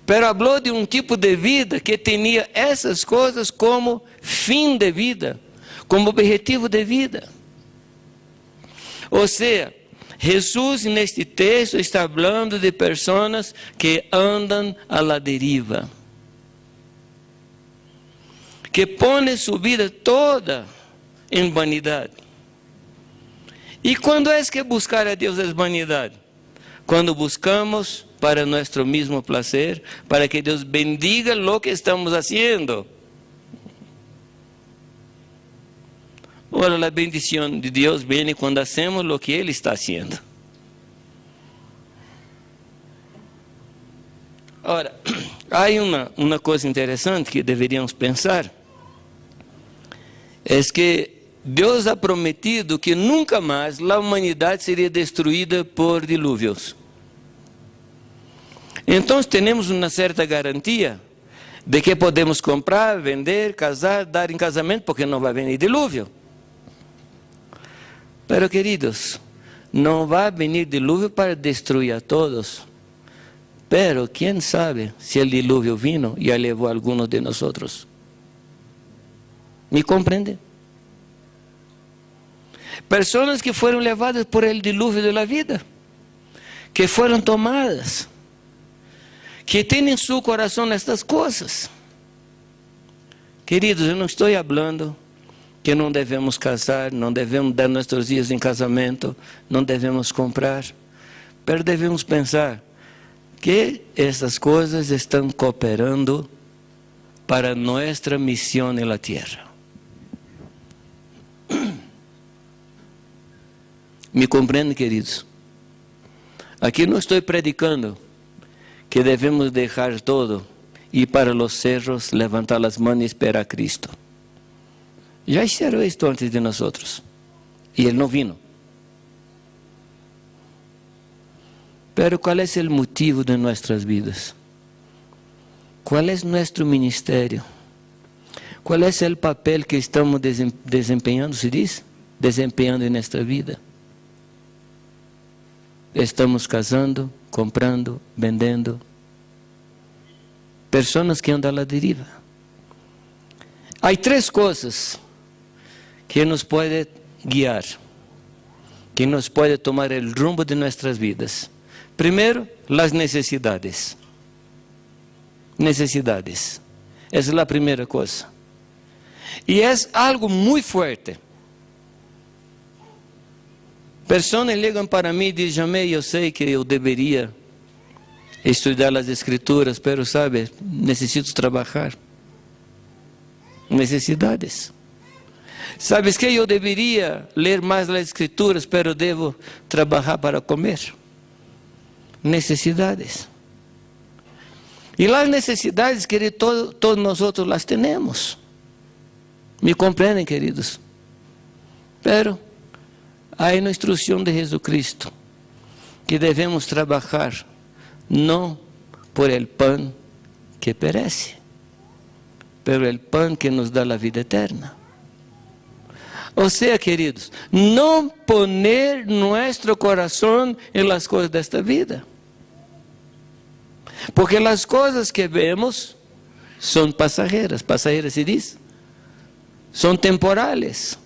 Pero falou de um tipo de vida que tinha essas coisas como fim de vida, como objetivo de vida. Ou seja, Jesus neste texto está falando de pessoas que andam a la deriva, que põem sua vida toda em vanidade. E quando é que buscar a Deus é vanidade? Quando buscamos para nosso mesmo prazer, para que Deus bendiga lo que estamos haciendo. Ora, a bendição de Deus vem quando hacemos lo que Ele está haciendo. Ora, há uma coisa interessante que deveríamos pensar, é que Deus ha prometido que nunca mais a humanidade seria destruída por dilúvios. Então, temos uma certa garantia de que podemos comprar, vender, casar, dar em casamento, porque não vai vir dilúvio. Pero, queridos, não vai vir dilúvio para destruir a todos. Pero, quem sabe se o dilúvio vino e levou a alguns de nós? ¿Me compreende? Pessoas que foram levadas por el dilúvio da vida, que foram tomadas, que têm em seu coração estas coisas. Queridos, eu não estou falando que não devemos casar, não devemos dar nossos dias em casamento, não devemos comprar, mas devemos pensar que essas coisas estão cooperando para nossa missão na terra. Me compreende, queridos? Aqui não estou predicando que devemos deixar todo, ir para os cerros, levantar as mãos e esperar a Cristo. Já hicieron isto antes de nós, e Ele não vino. Pero ¿cuál es el motivo de nuestras vidas? ¿Cuál es nuestro ministerio? ¿Cuál es el papel que estamos desempeñando, se dice? Desempeñando en nuestra vida. Estamos casando, comprando, vendendo. Personas que andan a la deriva. Hay tres cosas que nos pueden guiar, que nos pueden tomar el rumbo de nuestras vidas. Primero, las necesidades. Necesidades. Esa es la primera cosa. Y es algo muy fuerte. Personas llegan para mí y dicen: Jamé, yo sé que yo debería estudiar las escrituras, pero sabe, necesito trabajar. Necesidades. ¿Sabes que yo debería leer más las escrituras, pero debo trabajar para comer? Necesidades. Y las necesidades, queridos, todos nosotros las tenemos. ¿Me comprenden, queridos? Pero hay una instrucción de Jesucristo, que debemos trabajar no por el pan que perece, pero el pan que nos da la vida eterna. O sea, queridos, no poner nuestro corazón en las cosas de esta vida. Porque las cosas que vemos son pasajeras. Pasajeras se dice. Son temporales.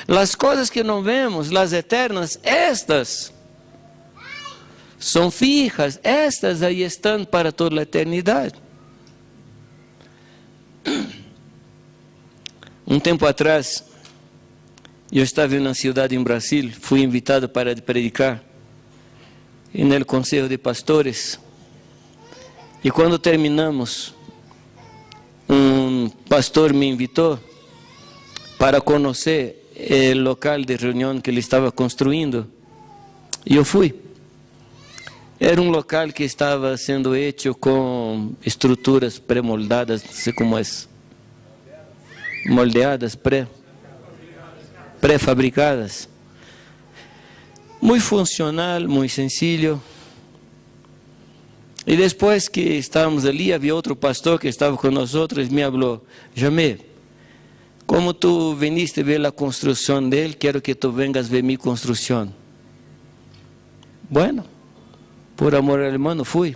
Las cosas que no vemos, las eternas, estas son fijas. Estas ahí están para toda la eternidad. Un tiempo atrás, yo estaba en una ciudad en Brasil, fui invitado para predicar en el Consejo de Pastores. Y cuando terminamos, un pastor me invitó para conocer el local de reunión que él estaba construyendo. Y yo fui. Era un local que estaba siendo hecho con estructuras premoldadas, no sé cómo es. Moldeadas, prefabricadas. Muy funcional, muy sencillo. Y después que estábamos allí, había otro pastor que estaba con nosotros y me habló: Jamé, como tú viniste a ver la construcción de él, quiero que tú vengas a ver mi construcción. Bueno, por amor al hermano fui.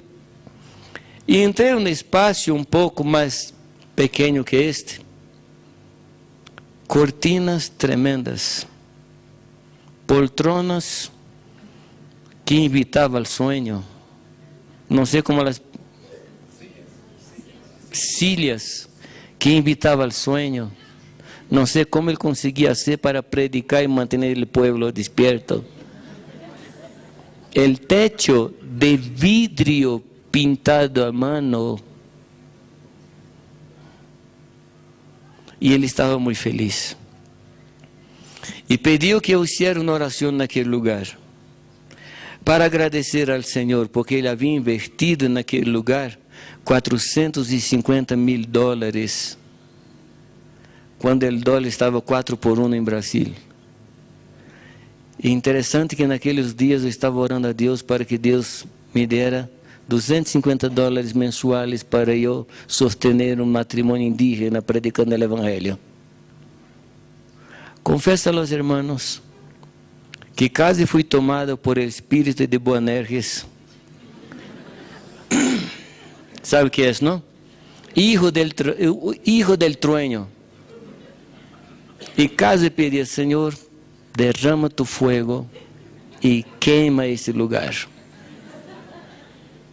Y entré en un espacio un poco más pequeño que este. Cortinas tremendas, poltronas que invitaban al sueño. No sé cómo las sillas que invitaba al sueño. No sé cómo él conseguía hacer para predicar y mantener el pueblo despierto. El techo de vidrio pintado a mano. Y él estaba muy feliz. Y pidió que yo hiciera una oración en aquel lugar, para agradecer al Señor, porque Él había invertido en aquel lugar $450,000, cuando el dólar estaba 4 por 1 en Brasil. E interessante que naqueles dias eu estava orando a Deus para que Deus me dera $250 mensuais para eu sostener um matrimônio indígena predicando o Evangelho. Confesso a los hermanos que casi fui tomado por el espíritu de Boanerges. ¿Sabe qué es, no? Hijo del trueño. Y casi pedí al Señor: derrama tu fuego y quema ese lugar.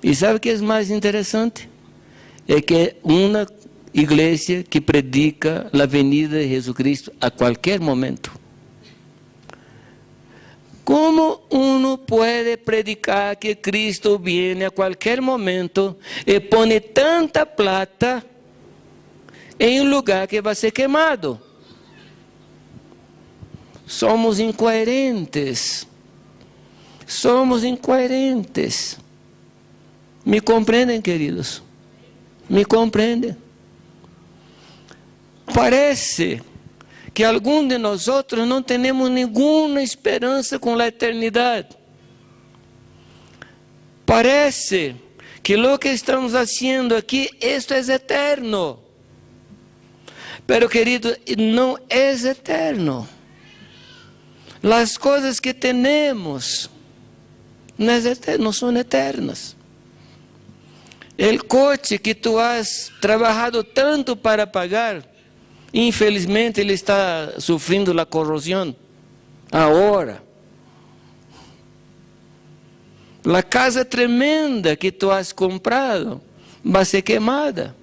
¿Y sabe qué es más interesante? Es que una iglesia que predica la venida de Jesucristo a cualquier momento. ¿Cómo uno puede predicar que Cristo viene a cualquier momento y pone tanta plata en un lugar que va a ser quemado? Somos incoherentes. Somos incoherentes. ¿Me comprenden, queridos? ¿Me comprenden? Parece que algunos de nosotros no tenemos ninguna esperanza con la eternidad. parece que lo que estamos haciendo aquí, esto es eterno. Pero querido, no es eterno. Las cosas que tenemos no son eternas. El coche que tú has trabajado tanto para pagar, infelizmente ele está sufriendo la corrosión ahora. La casa tremenda que tú has comprado va a ser quemada.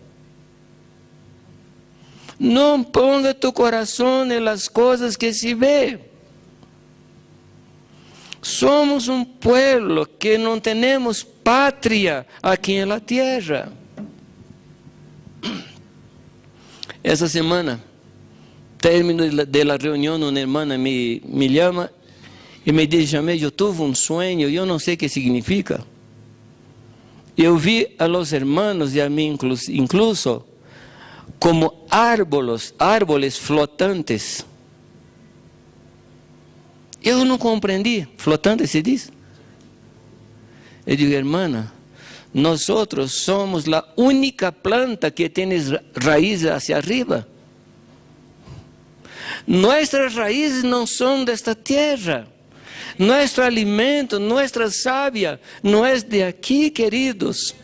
No ponga tu corazón en las cosas que se ve. Somos un pueblo que no tenemos patria aquí en la tierra. Essa semana, término de la reunión, una hermana me llama e me diz: Jamel, yo tuve un sueño, yo no sé qué significa. Eu vi a los hermanos y a mí incluso como árboles flotantes. Eu não compreendi. Flotante se diz? Eu digo: hermana, nosotros somos la única planta que tiene raíces hacia arriba. Nuestras raíces no son de esta tierra. Nuestro alimento, nuestra savia no es de aquí, queridos.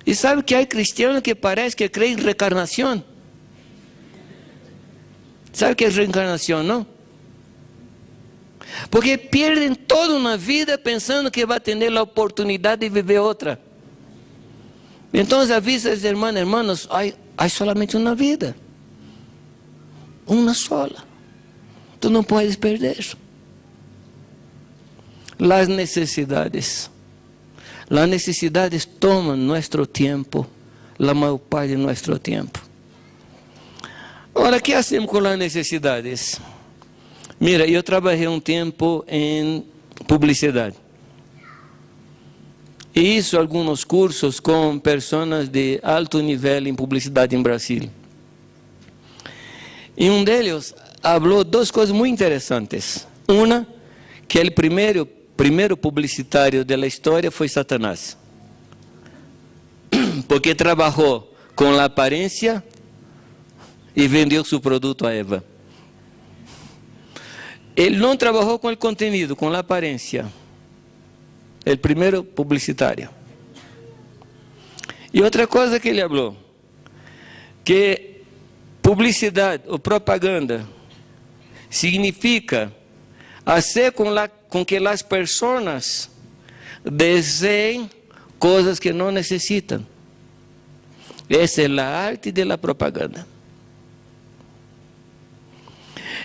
E sabe que hay cristianos que parece que creen en reencarnación. ¿Sabe qué es reencarnación, no? Porque pierden toda una vida pensando que va a tener la oportunidad de vivir otra. Entonces avisa a los hermanos, hay solamente una vida. Una sola. Tú no puedes perder. Las necesidades toman nuestro tiempo, la mayor parte de nuestro tiempo. Ahora, ¿qué hacemos con las necesidades? Mira, yo trabajé un tiempo en publicidad. E hice algunos cursos con personas de alto nivel en publicidad en Brasil. Y uno de ellos habló dos cosas muy interesantes. Una, que el primero publicitario de la historia fue Satanás. Porque trabajó con la apariencia e vendeu seu produto a Eva. Ele não trabalhou com o conteúdo, com a aparência. O primeiro publicitário. E outra coisa que ele falou, que publicidade ou propaganda significa fazer com que as pessoas desejem coisas que não necessitam. Essa é a arte da propaganda.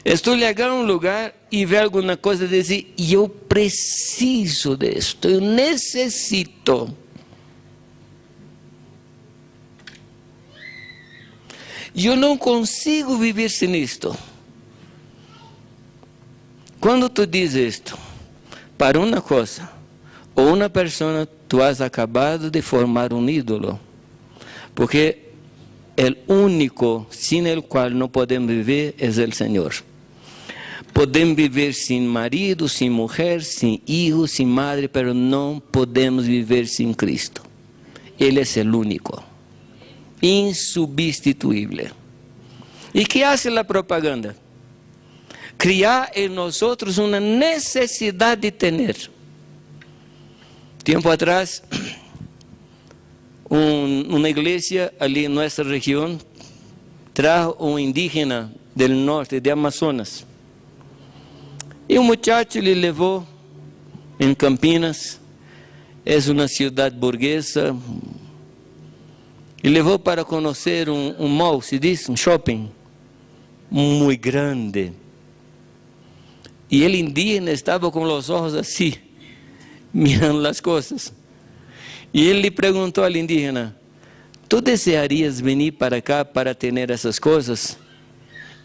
Estou chegando a um lugar e ver alguma coisa e dizer: eu preciso disto, eu necessito. Eu não consigo viver sem isto. Quando tu dizes isto para uma coisa ou uma pessoa, tu has acabado de formar um ídolo. Porque o único sem o qual não podemos viver é o Senhor. Podemos viver sem marido, sem mulher, sem filho, sem madre, mas não podemos viver sem Cristo. Ele é o único, insubstituível. E que hace a propaganda? Criar em nós uma necessidade de ter. Tempo atrás, uma igreja ali em nossa região trajo um indígena do norte de Amazonas. E um muchacho lhe levou em Campinas, é uma cidade burguesa, e levou para conhecer um mall, se diz, um shopping, muito grande. E ele indígena estava com os olhos assim, mirando as coisas. E ele lhe perguntou ao indígena: ¿tu desejarias venir para cá para ter essas coisas?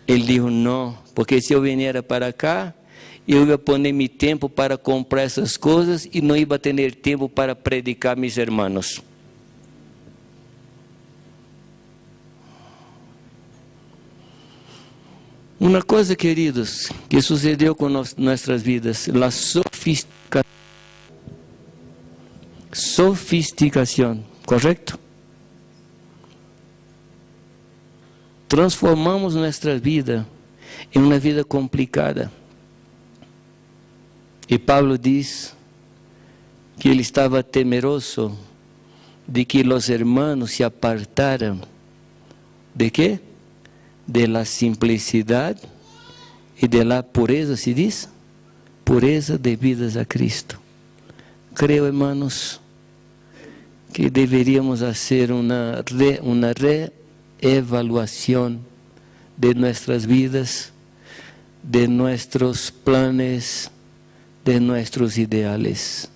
Ele disse: não, porque se eu vier para cá, eu ia poner meu tempo para comprar essas coisas e não ia ter tempo para predicar meus irmãos. Uma coisa, queridos, que sucedeu com nossas vidas, a sofisticação sofisticación, ¿correcto? Transformamos nuestra vida en una vida complicada. Y Pablo dice que él estaba temeroso de que los hermanos se apartaran. ¿De qué? De la simplicidad y de la pureza, ¿se dice? Pureza debidas a Cristo. Creo, hermanos, que deberíamos hacer una reevaluación de nuestras vidas, de nuestros planes, de nuestros ideales,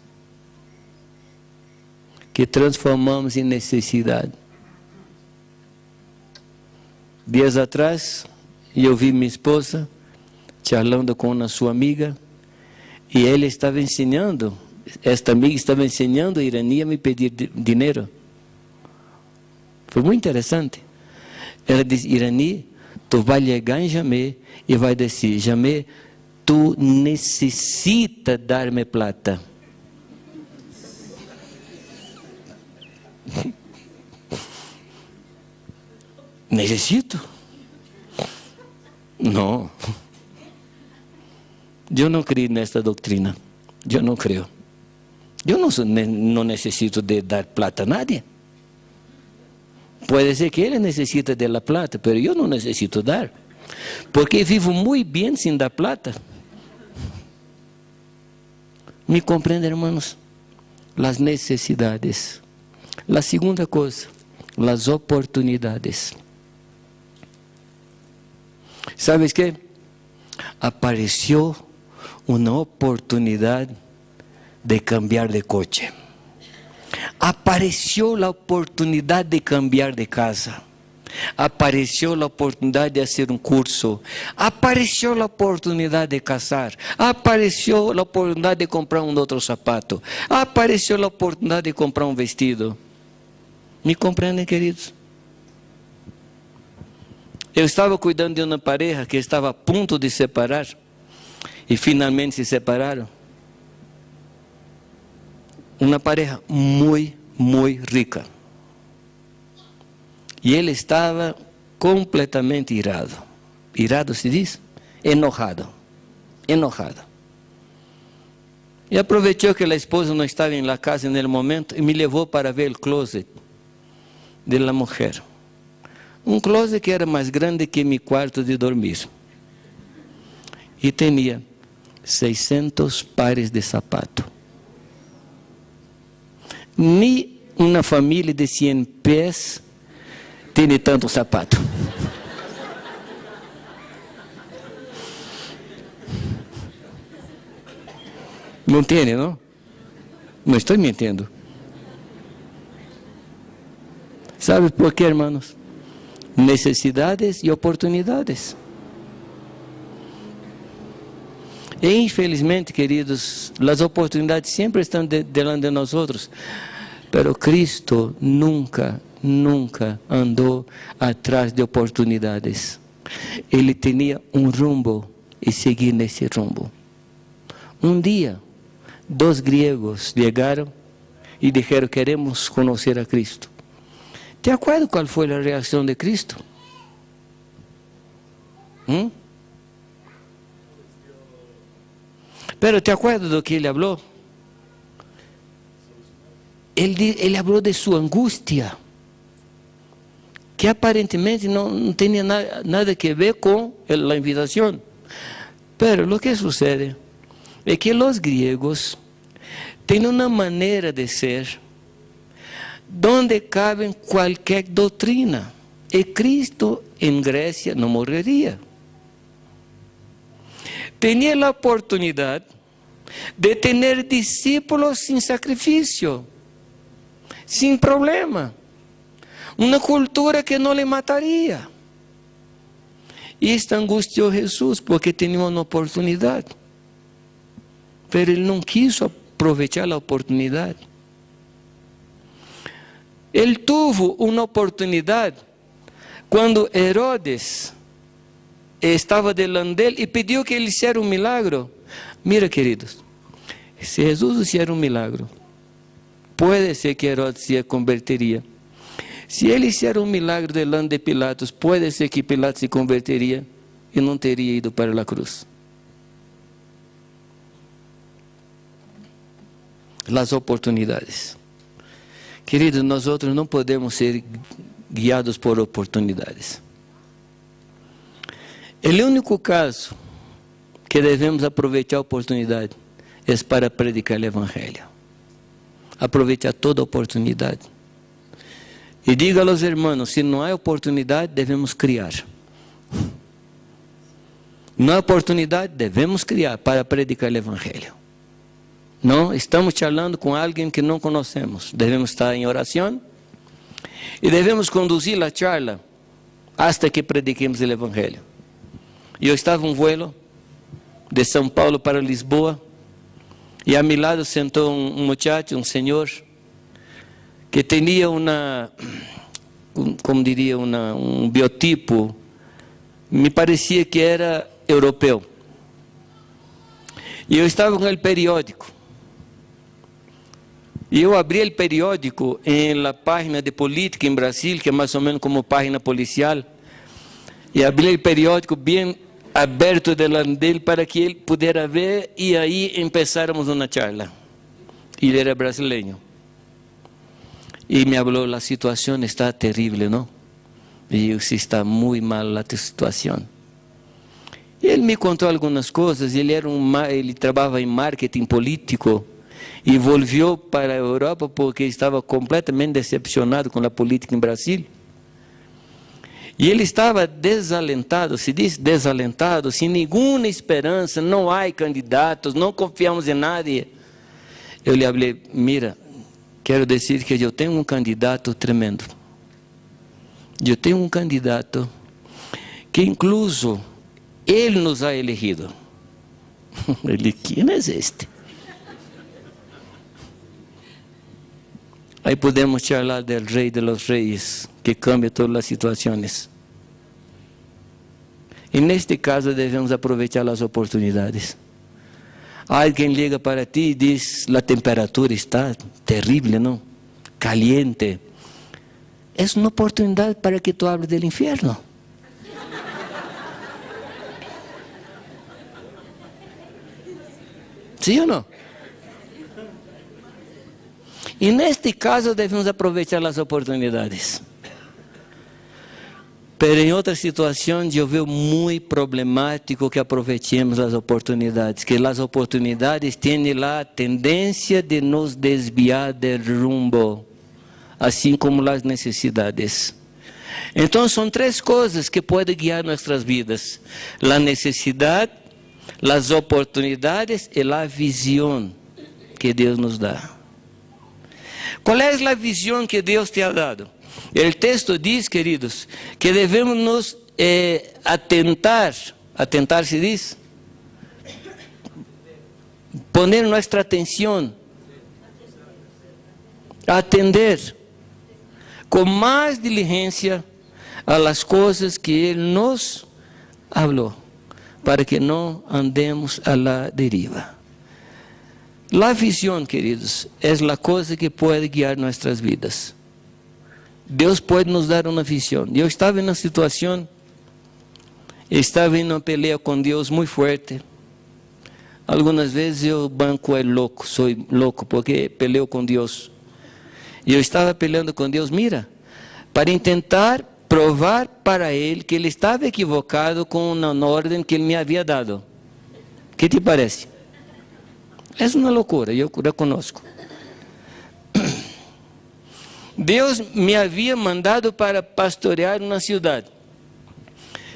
que transformamos en necesidad. Días atrás, eu vi minha esposa charlando com uma sua amiga, e ela estava ensinando, esta amiga estava ensinando a Irani a me pedir dinheiro. Foi muito interessante. Ela disse: Irani, tu vai chegar em Jamé e vai dizer: Jamé, tu necessitas dar-me plata. Necessito? Não. Eu não creio nesta doutrina. Eu não creio. Eu não necessito de dar plata a nadie. Pode ser que ele necessita de la plata, pero eu não necessito dar. Porque vivo muito bem sem dar plata. Me compreendem, hermanos? Las necesidades. La segunda coisa, las oportunidades. ¿Sabes qué? Apareció una oportunidad de cambiar de coche. Apareció la oportunidad de cambiar de casa. Apareció la oportunidad de hacer un curso. Apareció la oportunidad de casar. Apareció la oportunidad de comprar un otro zapato. Apareció la oportunidad de comprar un vestido. ¿Me comprenden, queridos? Eu estava cuidando de uma pareja que estava a ponto de separar e finalmente se separaram. Uma pareja muito rica. E ele estava completamente irado. Irado se diz? Enojado. E aproveitou que a esposa não estava em la casa no momento e me levou para ver o closet de la mujer. Um closet que era mais grande que meu quarto de dormir. E tinha 600 pares de sapato. Ni uma família de 100 pés tem tanto sapato. Não entende, não? Não estou mentindo. ¿Sabe por quê, hermanos? Necesidades e oportunidades. E infelizmente, queridos, as oportunidades sempre estão delante de nós outros, pero Cristo nunca andou atrás de oportunidades. Ele tinha um rumbo e seguia nesse rumbo. Um dia, 2 griegos chegaram e disseram: queremos conhecer a Cristo. ¿Te acuerdas cuál fue la reacción de Cristo? Pero ¿te acuerdas de lo que él habló? Él habló de su angustia, que aparentemente no tenía nada que ver con la invitación. Pero lo que sucede es que los griegos tienen una manera de ser donde cabe qualquer doutrina. E Cristo em Grécia não morreria. Tinha a oportunidade de ter discípulos sem sacrifício, sem problema. Uma cultura que não lhe mataria. E isto angustiou Jesus, porque tinha uma oportunidade. Mas ele não quis aproveitar a oportunidade. Ele teve uma oportunidade quando Herodes estava delante dele e pediu que ele fizesse um milagre. Mira, queridos, se Jesus fizesse um milagre, puede ser que Herodes se convertiría. Si ele hiciera um milagre delante de Pilatos, pode ser que Pilatos se converteria e não teria ido para a cruz. As oportunidades. Queridos, nós outros não podemos ser guiados por oportunidades. O único caso que devemos aproveitar a oportunidade é para predicar o Evangelho. Aproveitar toda a oportunidade. E diga aos irmãos, se não há oportunidade, devemos criar. Não há oportunidade, devemos criar para predicar o Evangelho. Não, estamos falando com alguém que não conhecemos. Devemos estar em oração e devemos conduzir a charla até que prediquemos o Evangelho. Eu estava em um vuelo de São Paulo para Lisboa e a meu lado sentou um muchacho, um senhor, que tinha como diria, um biotipo, me parecia que era europeu. E eu estava com o periódico. E eu abri o periódico em la página de política em Brasil, que é mais ou menos como página policial, e abri o periódico bem aberto delante dele para que ele pudesse ver, e aí começamos uma charla. Ele era brasileiro. E me falou, a situação está terrível, não? E eu disse, está muito mal a situação. E ele me contou algumas coisas, ele trabalhava em marketing político, e voltou para a Europa porque estava completamente decepcionado com a política em Brasil. E ele estava desalentado, se diz desalentado, sem nenhuma esperança, não há candidatos, não confiamos em nadie. Eu lhe falei, mira, quero dizer que eu tenho um candidato tremendo. Eu tenho um candidato que incluso ele nos ha elegido. Ele, quem é este? Aí podemos falar do rei de los reis, que cambia todas as situações. E neste caso devemos aproveitar as oportunidades. Alguém liga para ti e diz, a temperatura está terrível, não? Caliente. É uma oportunidade para que tu hables do inferno. Sim ou não? E neste caso devemos aproveitar as oportunidades. Pero em outra situação eu vejo muito problemático que aproveitemos as oportunidades, que as oportunidades têm a tendência de nos desviar do rumbo, assim como as necessidades. Então são três coisas que podem guiar nossas vidas: a necessidade, as oportunidades e a visão que Deus nos dá. Qual é a visão que Deus te ha dado? O texto diz, queridos, que devemos nos atentar se diz, poner nossa atenção, atender com mais diligência a las coisas que Ele nos falou, para que não andemos a la deriva. A visão, queridos, é a coisa que pode guiar nossas vidas. Deus pode nos dar uma visão. Eu estava em uma situação, estava em uma pelea com Deus muito forte. Algumas vezes eu banco louco, sou louco, porque peleo com Deus. E eu estava peleando com Deus, mira, para tentar provar para Ele que Ele estava equivocado com uma ordem que Ele me havia dado. O que te parece? É uma loucura, eu reconozco. Deus me havia mandado para pastorear uma cidade,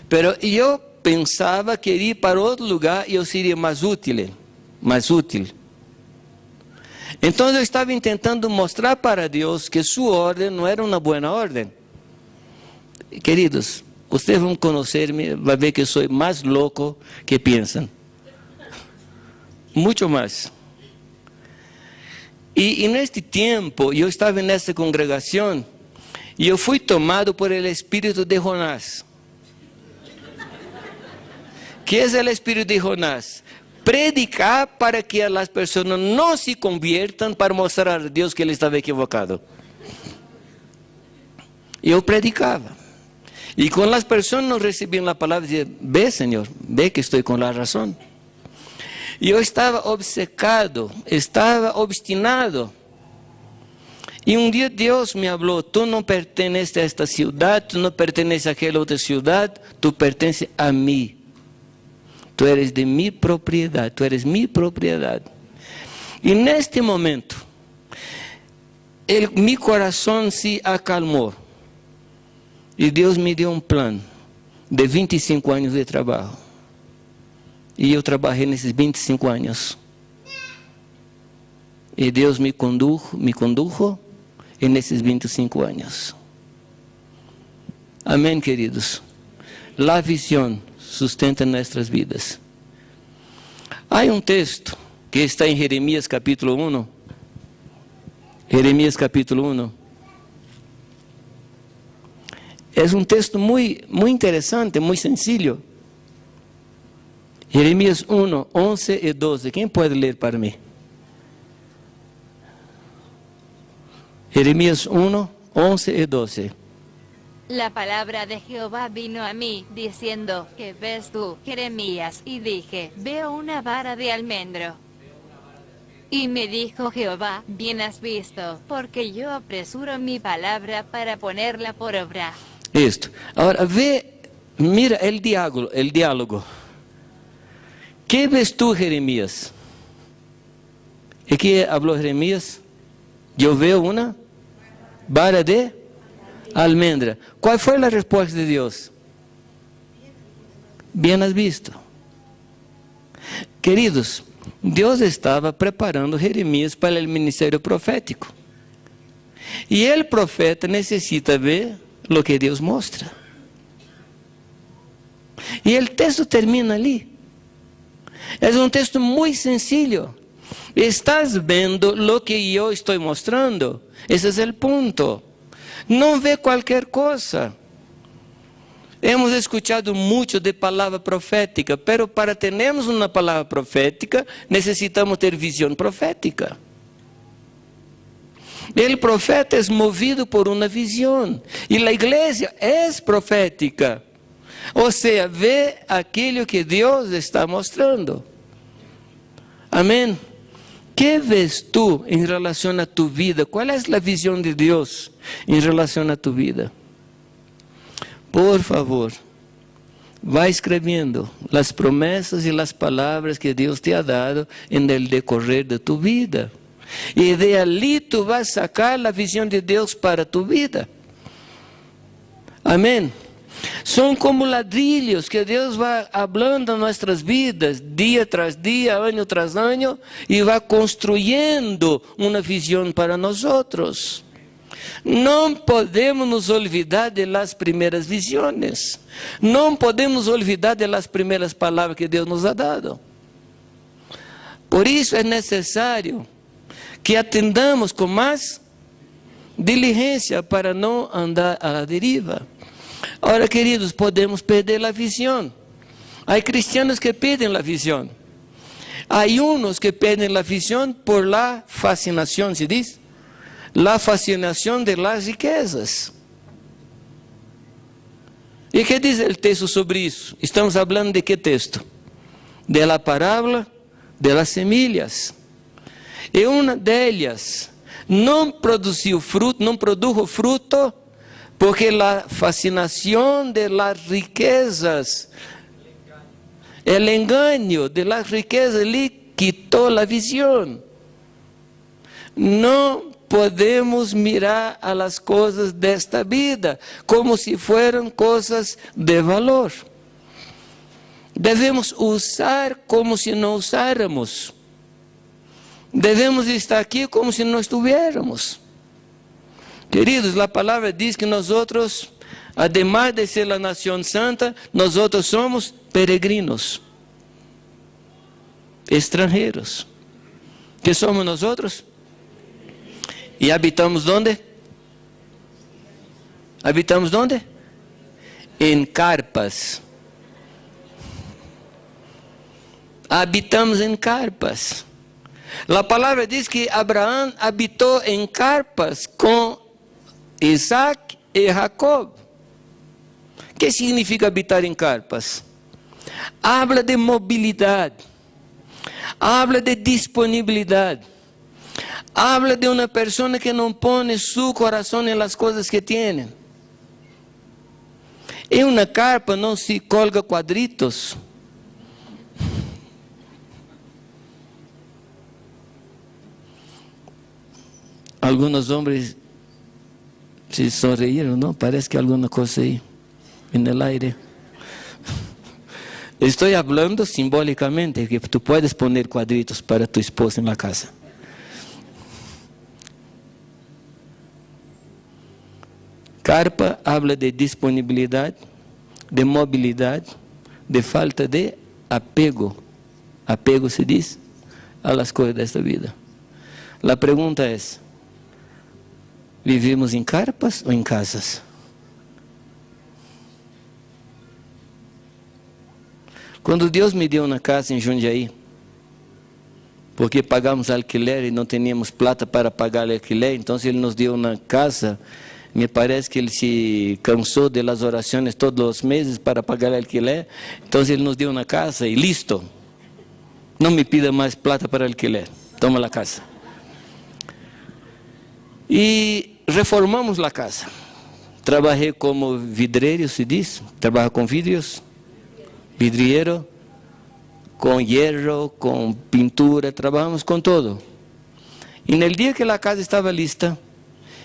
pero eu pensava que ir para outro lugar e eu seria mais útil. Então eu estava tentando mostrar para Deus que sua ordem não era uma boa ordem. Queridos, vocês vão conhecer-me, vai ver que sou mais louco que pensam. Muito mais. E neste tempo, eu estava nessa congregação e eu fui tomado por el espírito de Jonás. ¿Qué es el espíritu de Jonás? predicar para que las personas no se conviertan, para mostrar a Dios que Ele estava equivocado. Eu predicava. E quando as pessoas não recebiam a palavra, diziam: ve, Senhor, ve que estou com a razão. E eu estava obcecado, estava obstinado. E um dia Deus me falou: tu não pertences a esta cidade, tu não pertences àquela outra cidade, tu pertences a mim. Tu eres de minha propriedade, tu eres minha propriedade. E neste momento, meu coração se acalmou. E Deus me deu um plano de 25 anos de trabalho. E eu trabalhei nesses 25 anos. E Deus me condujo nesses 25 anos. Amém, queridos? A visão sustenta nossas vidas. Há um texto que está em Jeremias capítulo 1. Jeremias capítulo 1. É um texto muito interessante, muito sencillo. Jeremias 1, 11 e 12. Quem pode ler para mim? Jeremías 1, 11 y 12.
La palabra de Jehová vino a mí, diciendo: ¿qué ves tú, Jeremías? Y dije: veo una vara de almendro. Y me dijo Jehová: bien has visto, porque yo apresuro mi palabra para ponerla por obra.
Esto. Ahora mira el diálogo. ¿Qué ves tú, Jeremías? ¿Y qué habló Jeremías? Yo veo una vara de almendra. ¿Cuál fue la respuesta de Dios? Bien has visto. Queridos, Deus estava preparando Jeremias para o ministério profético. E o profeta necessita ver o que Deus mostra. E o texto termina ali. É um texto muito sencillo. Estás vendo o que eu estou mostrando? Esse é o ponto. Não vê qualquer coisa. Hemos escuchado muito de palavra profética, pero para termos uma palavra profética, necessitamos ter visão profética. O profeta é movido por uma visão, e a igreja é profética. Ou seja, vê aquilo que Deus está mostrando. Amém? ¿Qué ves tú en relación a tu vida? ¿Cuál es la visión de Dios en relación a tu vida? Por favor, va escribiendo las promesas y las palabras que Dios te ha dado en el decorrer de tu vida. Y de allí tú vas a sacar la visión de Dios para tu vida. Amén. Son como ladrillos que Deus vai hablando em nossas vidas, dia tras dia, ano tras ano, e vai construindo uma visão para nós. Não podemos nos olvidar de las primeiras visões. Não podemos olvidar de las primeiras palavras que Deus nos ha dado. Por isso é necessário que atendamos com mais diligência para não andar à la deriva. Ora, queridos, podemos perder a visão. Há cristianos que perdem a visão. Há uns que perdem a visão por la fascinação, se diz? La fascinação de las riquezas. E que diz o texto sobre isso? Estamos falando de que texto? De la parábola de las semillas. E uma delas não produziu fruto, não produjo fruto, porque a fascinação de las riquezas, o engano de las riquezas lhe quitou a visão. Não podemos mirar a las coisas desta vida como se fueran coisas de valor. Devemos usar como se não usáramos. Devemos estar aqui como se não estivéssemos. Queridos, a palavra diz que nós outros, además de ser a nação santa, nós outros somos peregrinos, estrangeiros. Que somos nós outros? E habitamos onde? Habitamos onde? Em carpas. habitamos en carpas. La palabra dice que Abraham habitó en carpas con Isaac y Jacob. ¿Qué significa habitar en carpas? Habla de movilidad, habla de disponibilidad, habla de una persona que no pone su corazón en las cosas que tiene. En una carpa no se colga cuadritos. Algunos hombres se sonrieron, ¿no? Parece que hay alguna cosa ahí en el aire. Estoy hablando simbólicamente que tú puedes poner cuadritos para tu esposa en la casa. Carpa habla de disponibilidad, de movilidad, de falta de apego. Apego se dice a las cosas de esta vida. La pregunta es, ¿vivimos en carpas o en casas? Quando Deus me deu uma casa em Jundiaí, porque pagamos alquiler e não tínhamos plata para pagar alquiler, então Ele nos deu uma casa. Me parece que Ele se cansou das orações todos os meses para pagar alquiler, então Ele nos deu uma casa e listo. Não me pida mais plata para alquiler, toma a casa. E reformamos a casa. Trabalhei como vidreiro, se diz, trabalha com vidros. Vidriero, com hierro, com pintura, trabajamos com todo. E no dia que a casa estava lista,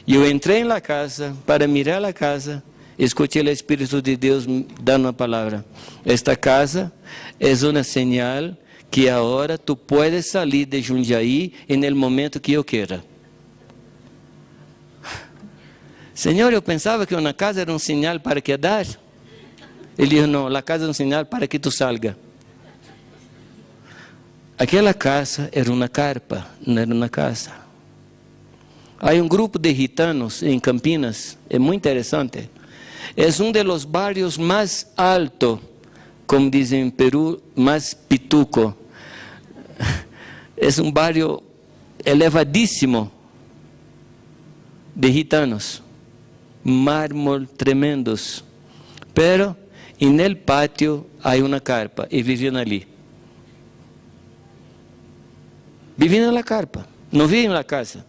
eu entrei na casa para mirar a casa, escutei o Espírito de Deus dando uma palavra. Esta casa é uma señal que agora tu puedes sair de Jundiaí no momento que eu queira. Senhor, eu pensava que uma casa era um sinal para quedar. Ele disse, não, a casa é um sinal para que tu salga. Aquela casa era uma carpa, não era uma casa. Há um grupo de gitanos em Campinas, é muito interessante. É um dos barrios mais altos, como dizem em Peru, mais pituco. É um barrio elevadíssimo de gitanos, mármol tremendos. Pero e no pátio há uma carpa e viviam ali. Viviam na carpa, não viviam na casa.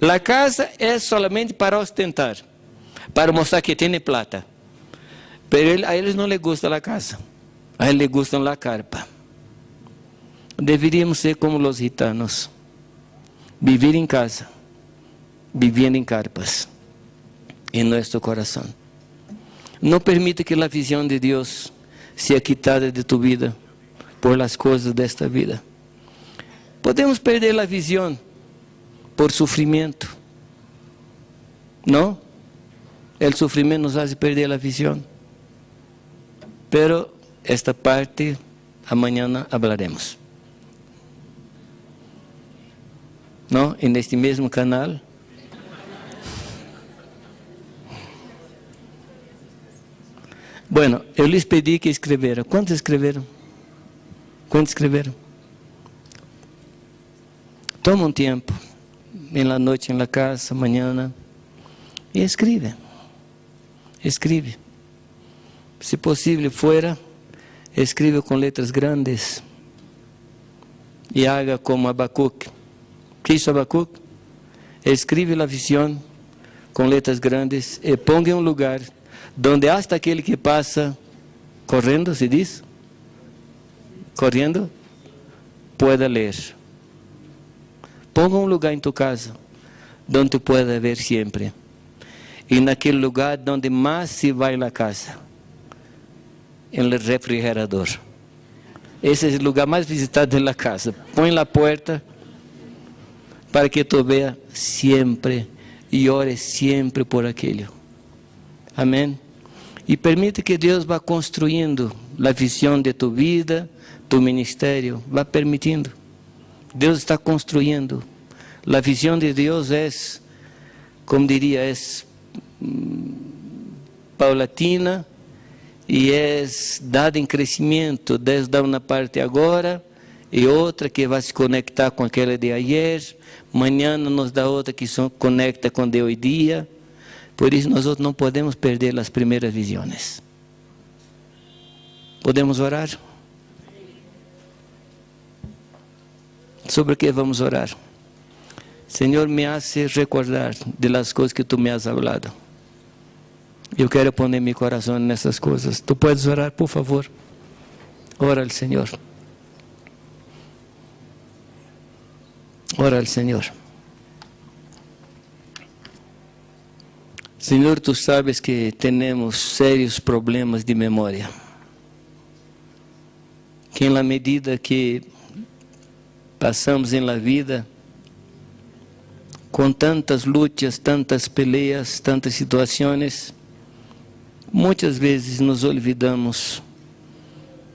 A casa é solamente para ostentar, para mostrar que tem plata. Mas a eles não les gusta a casa, a eles les gusta a carpa. Deveríamos ser como os gitanos, vivir em casa, vivendo em carpas, em nosso coração. Não permita que a visão de Deus seja quitada de tu vida por as coisas desta vida. Podemos perder a visão por sofrimento. Não? O sofrimento nos faz perder a visão. Pero esta parte amanhã hablaremos. Não? E neste mesmo canal. Bueno, eu lhes pedi que escreveram. Quantos escreveram? Quantos escreveram? Toma um tempo, na noite, na casa, amanhã, e escreve. Escreve. Se possível, fora, escreve com letras grandes. E haga como Abacuque. Que isso, Abacuque? Escreve a visão com letras grandes e ponga em um lugar donde hasta aquele que passa correndo, se diz? Correndo, pueda ler. Ponga um lugar em tu casa, donde tu pueda ver sempre. E naquele lugar donde mais se vai na casa, no refrigerador. Esse é o lugar mais visitado da casa. Põe na porta para que tu veja sempre e ore sempre por aquilo. Amém? E permite que Deus vá construindo a visão de tu vida, tu ministério, vá permitindo. Deus está construindo. A visão de Deus é, como diria, é paulatina e é dada em crescimento, desde uma parte agora y otra que va a se conectar con aquella de ayer, mañana nos da otra que se conecta con de hoy día. Por eso nosotros no podemos perder las primeras visiones. ¿Podemos orar? ¿Sobre qué vamos a orar? Señor, me hace recordar de las cosas que tú me has hablado. Yo quiero poner mi corazón en esas cosas. ¿Tú puedes orar, por favor? Ora al Señor. Ora al Señor. Señor, tú sabes que tenemos serios problemas de memoria. Que en la medida que pasamos en la vida, con tantas luchas, tantas peleas, tantas situaciones, muchas veces nos olvidamos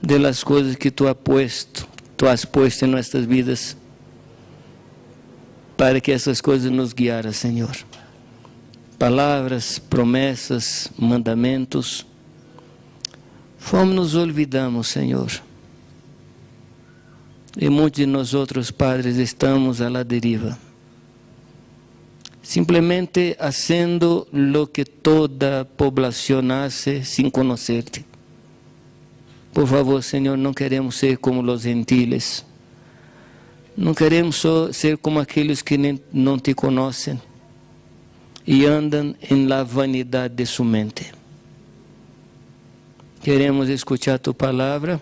de las cosas que tú has puesto en nuestras vidas, para que essas coisas nos guiaram, Senhor. Palavras, promessas, mandamentos, nos olvidamos, Senhor. E muitos de nós outros, padres, estamos a la deriva, simplesmente haciendo lo que toda población hace sin conocerte. Por favor, Senhor, não queremos ser como os gentiles. Não queremos só ser como aqueles que não te conhecem e andam em la vanidade de sua mente. Queremos escuchar tu palavra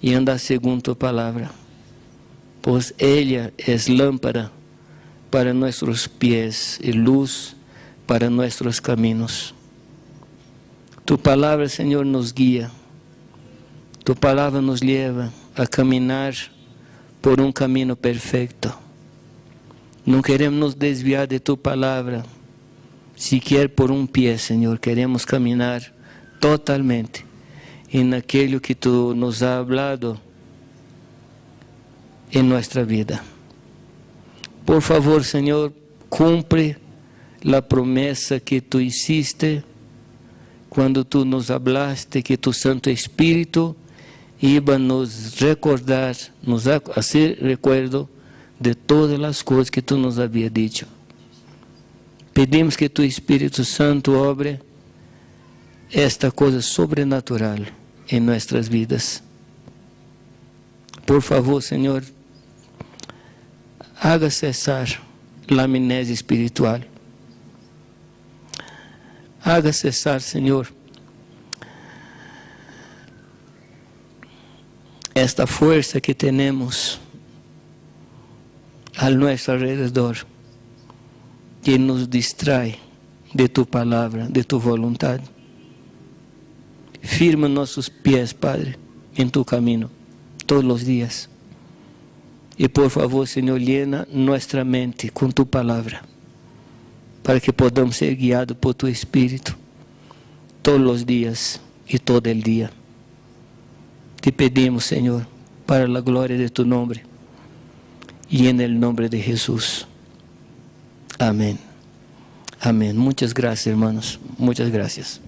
e andar segundo tu palavra, pois ela é lâmpada para nossos pés e luz para nossos caminhos. Tu palavra, Senhor, nos guia. Tu palavra nos leva a caminhar por um caminho perfeito. Não queremos nos desviar de tu palavra, sequer por um pé, Senhor. Queremos caminhar totalmente em aquilo que tu nos has hablado em nossa vida. Por favor, Senhor, cumpre a promessa que tu hiciste quando tu nos hablaste que tu Santo Espírito iba a nos recordar, nos hacer recuerdo de todas as coisas que tu nos havia dicho. Pedimos que tu Espírito Santo obre esta coisa sobrenatural em nossas vidas. Por favor, Senhor, haga cessar a amnésia espiritual. Haga cessar, Senhor, esta força que temos a nosso alrededor, que nos distrai de tu palavra, de tu vontade. Firma nossos pés, Padre, em tu caminho, todos os dias. E por favor, Senhor, llena nossa mente com tu palavra, para que podamos ser guiados por tu Espírito todos os dias e todo o dia. Te pedimos, Senhor, para a glória de tu nome e em el nome de Jesus. Amém. Amém. Muitas graças, hermanos. Muitas graças.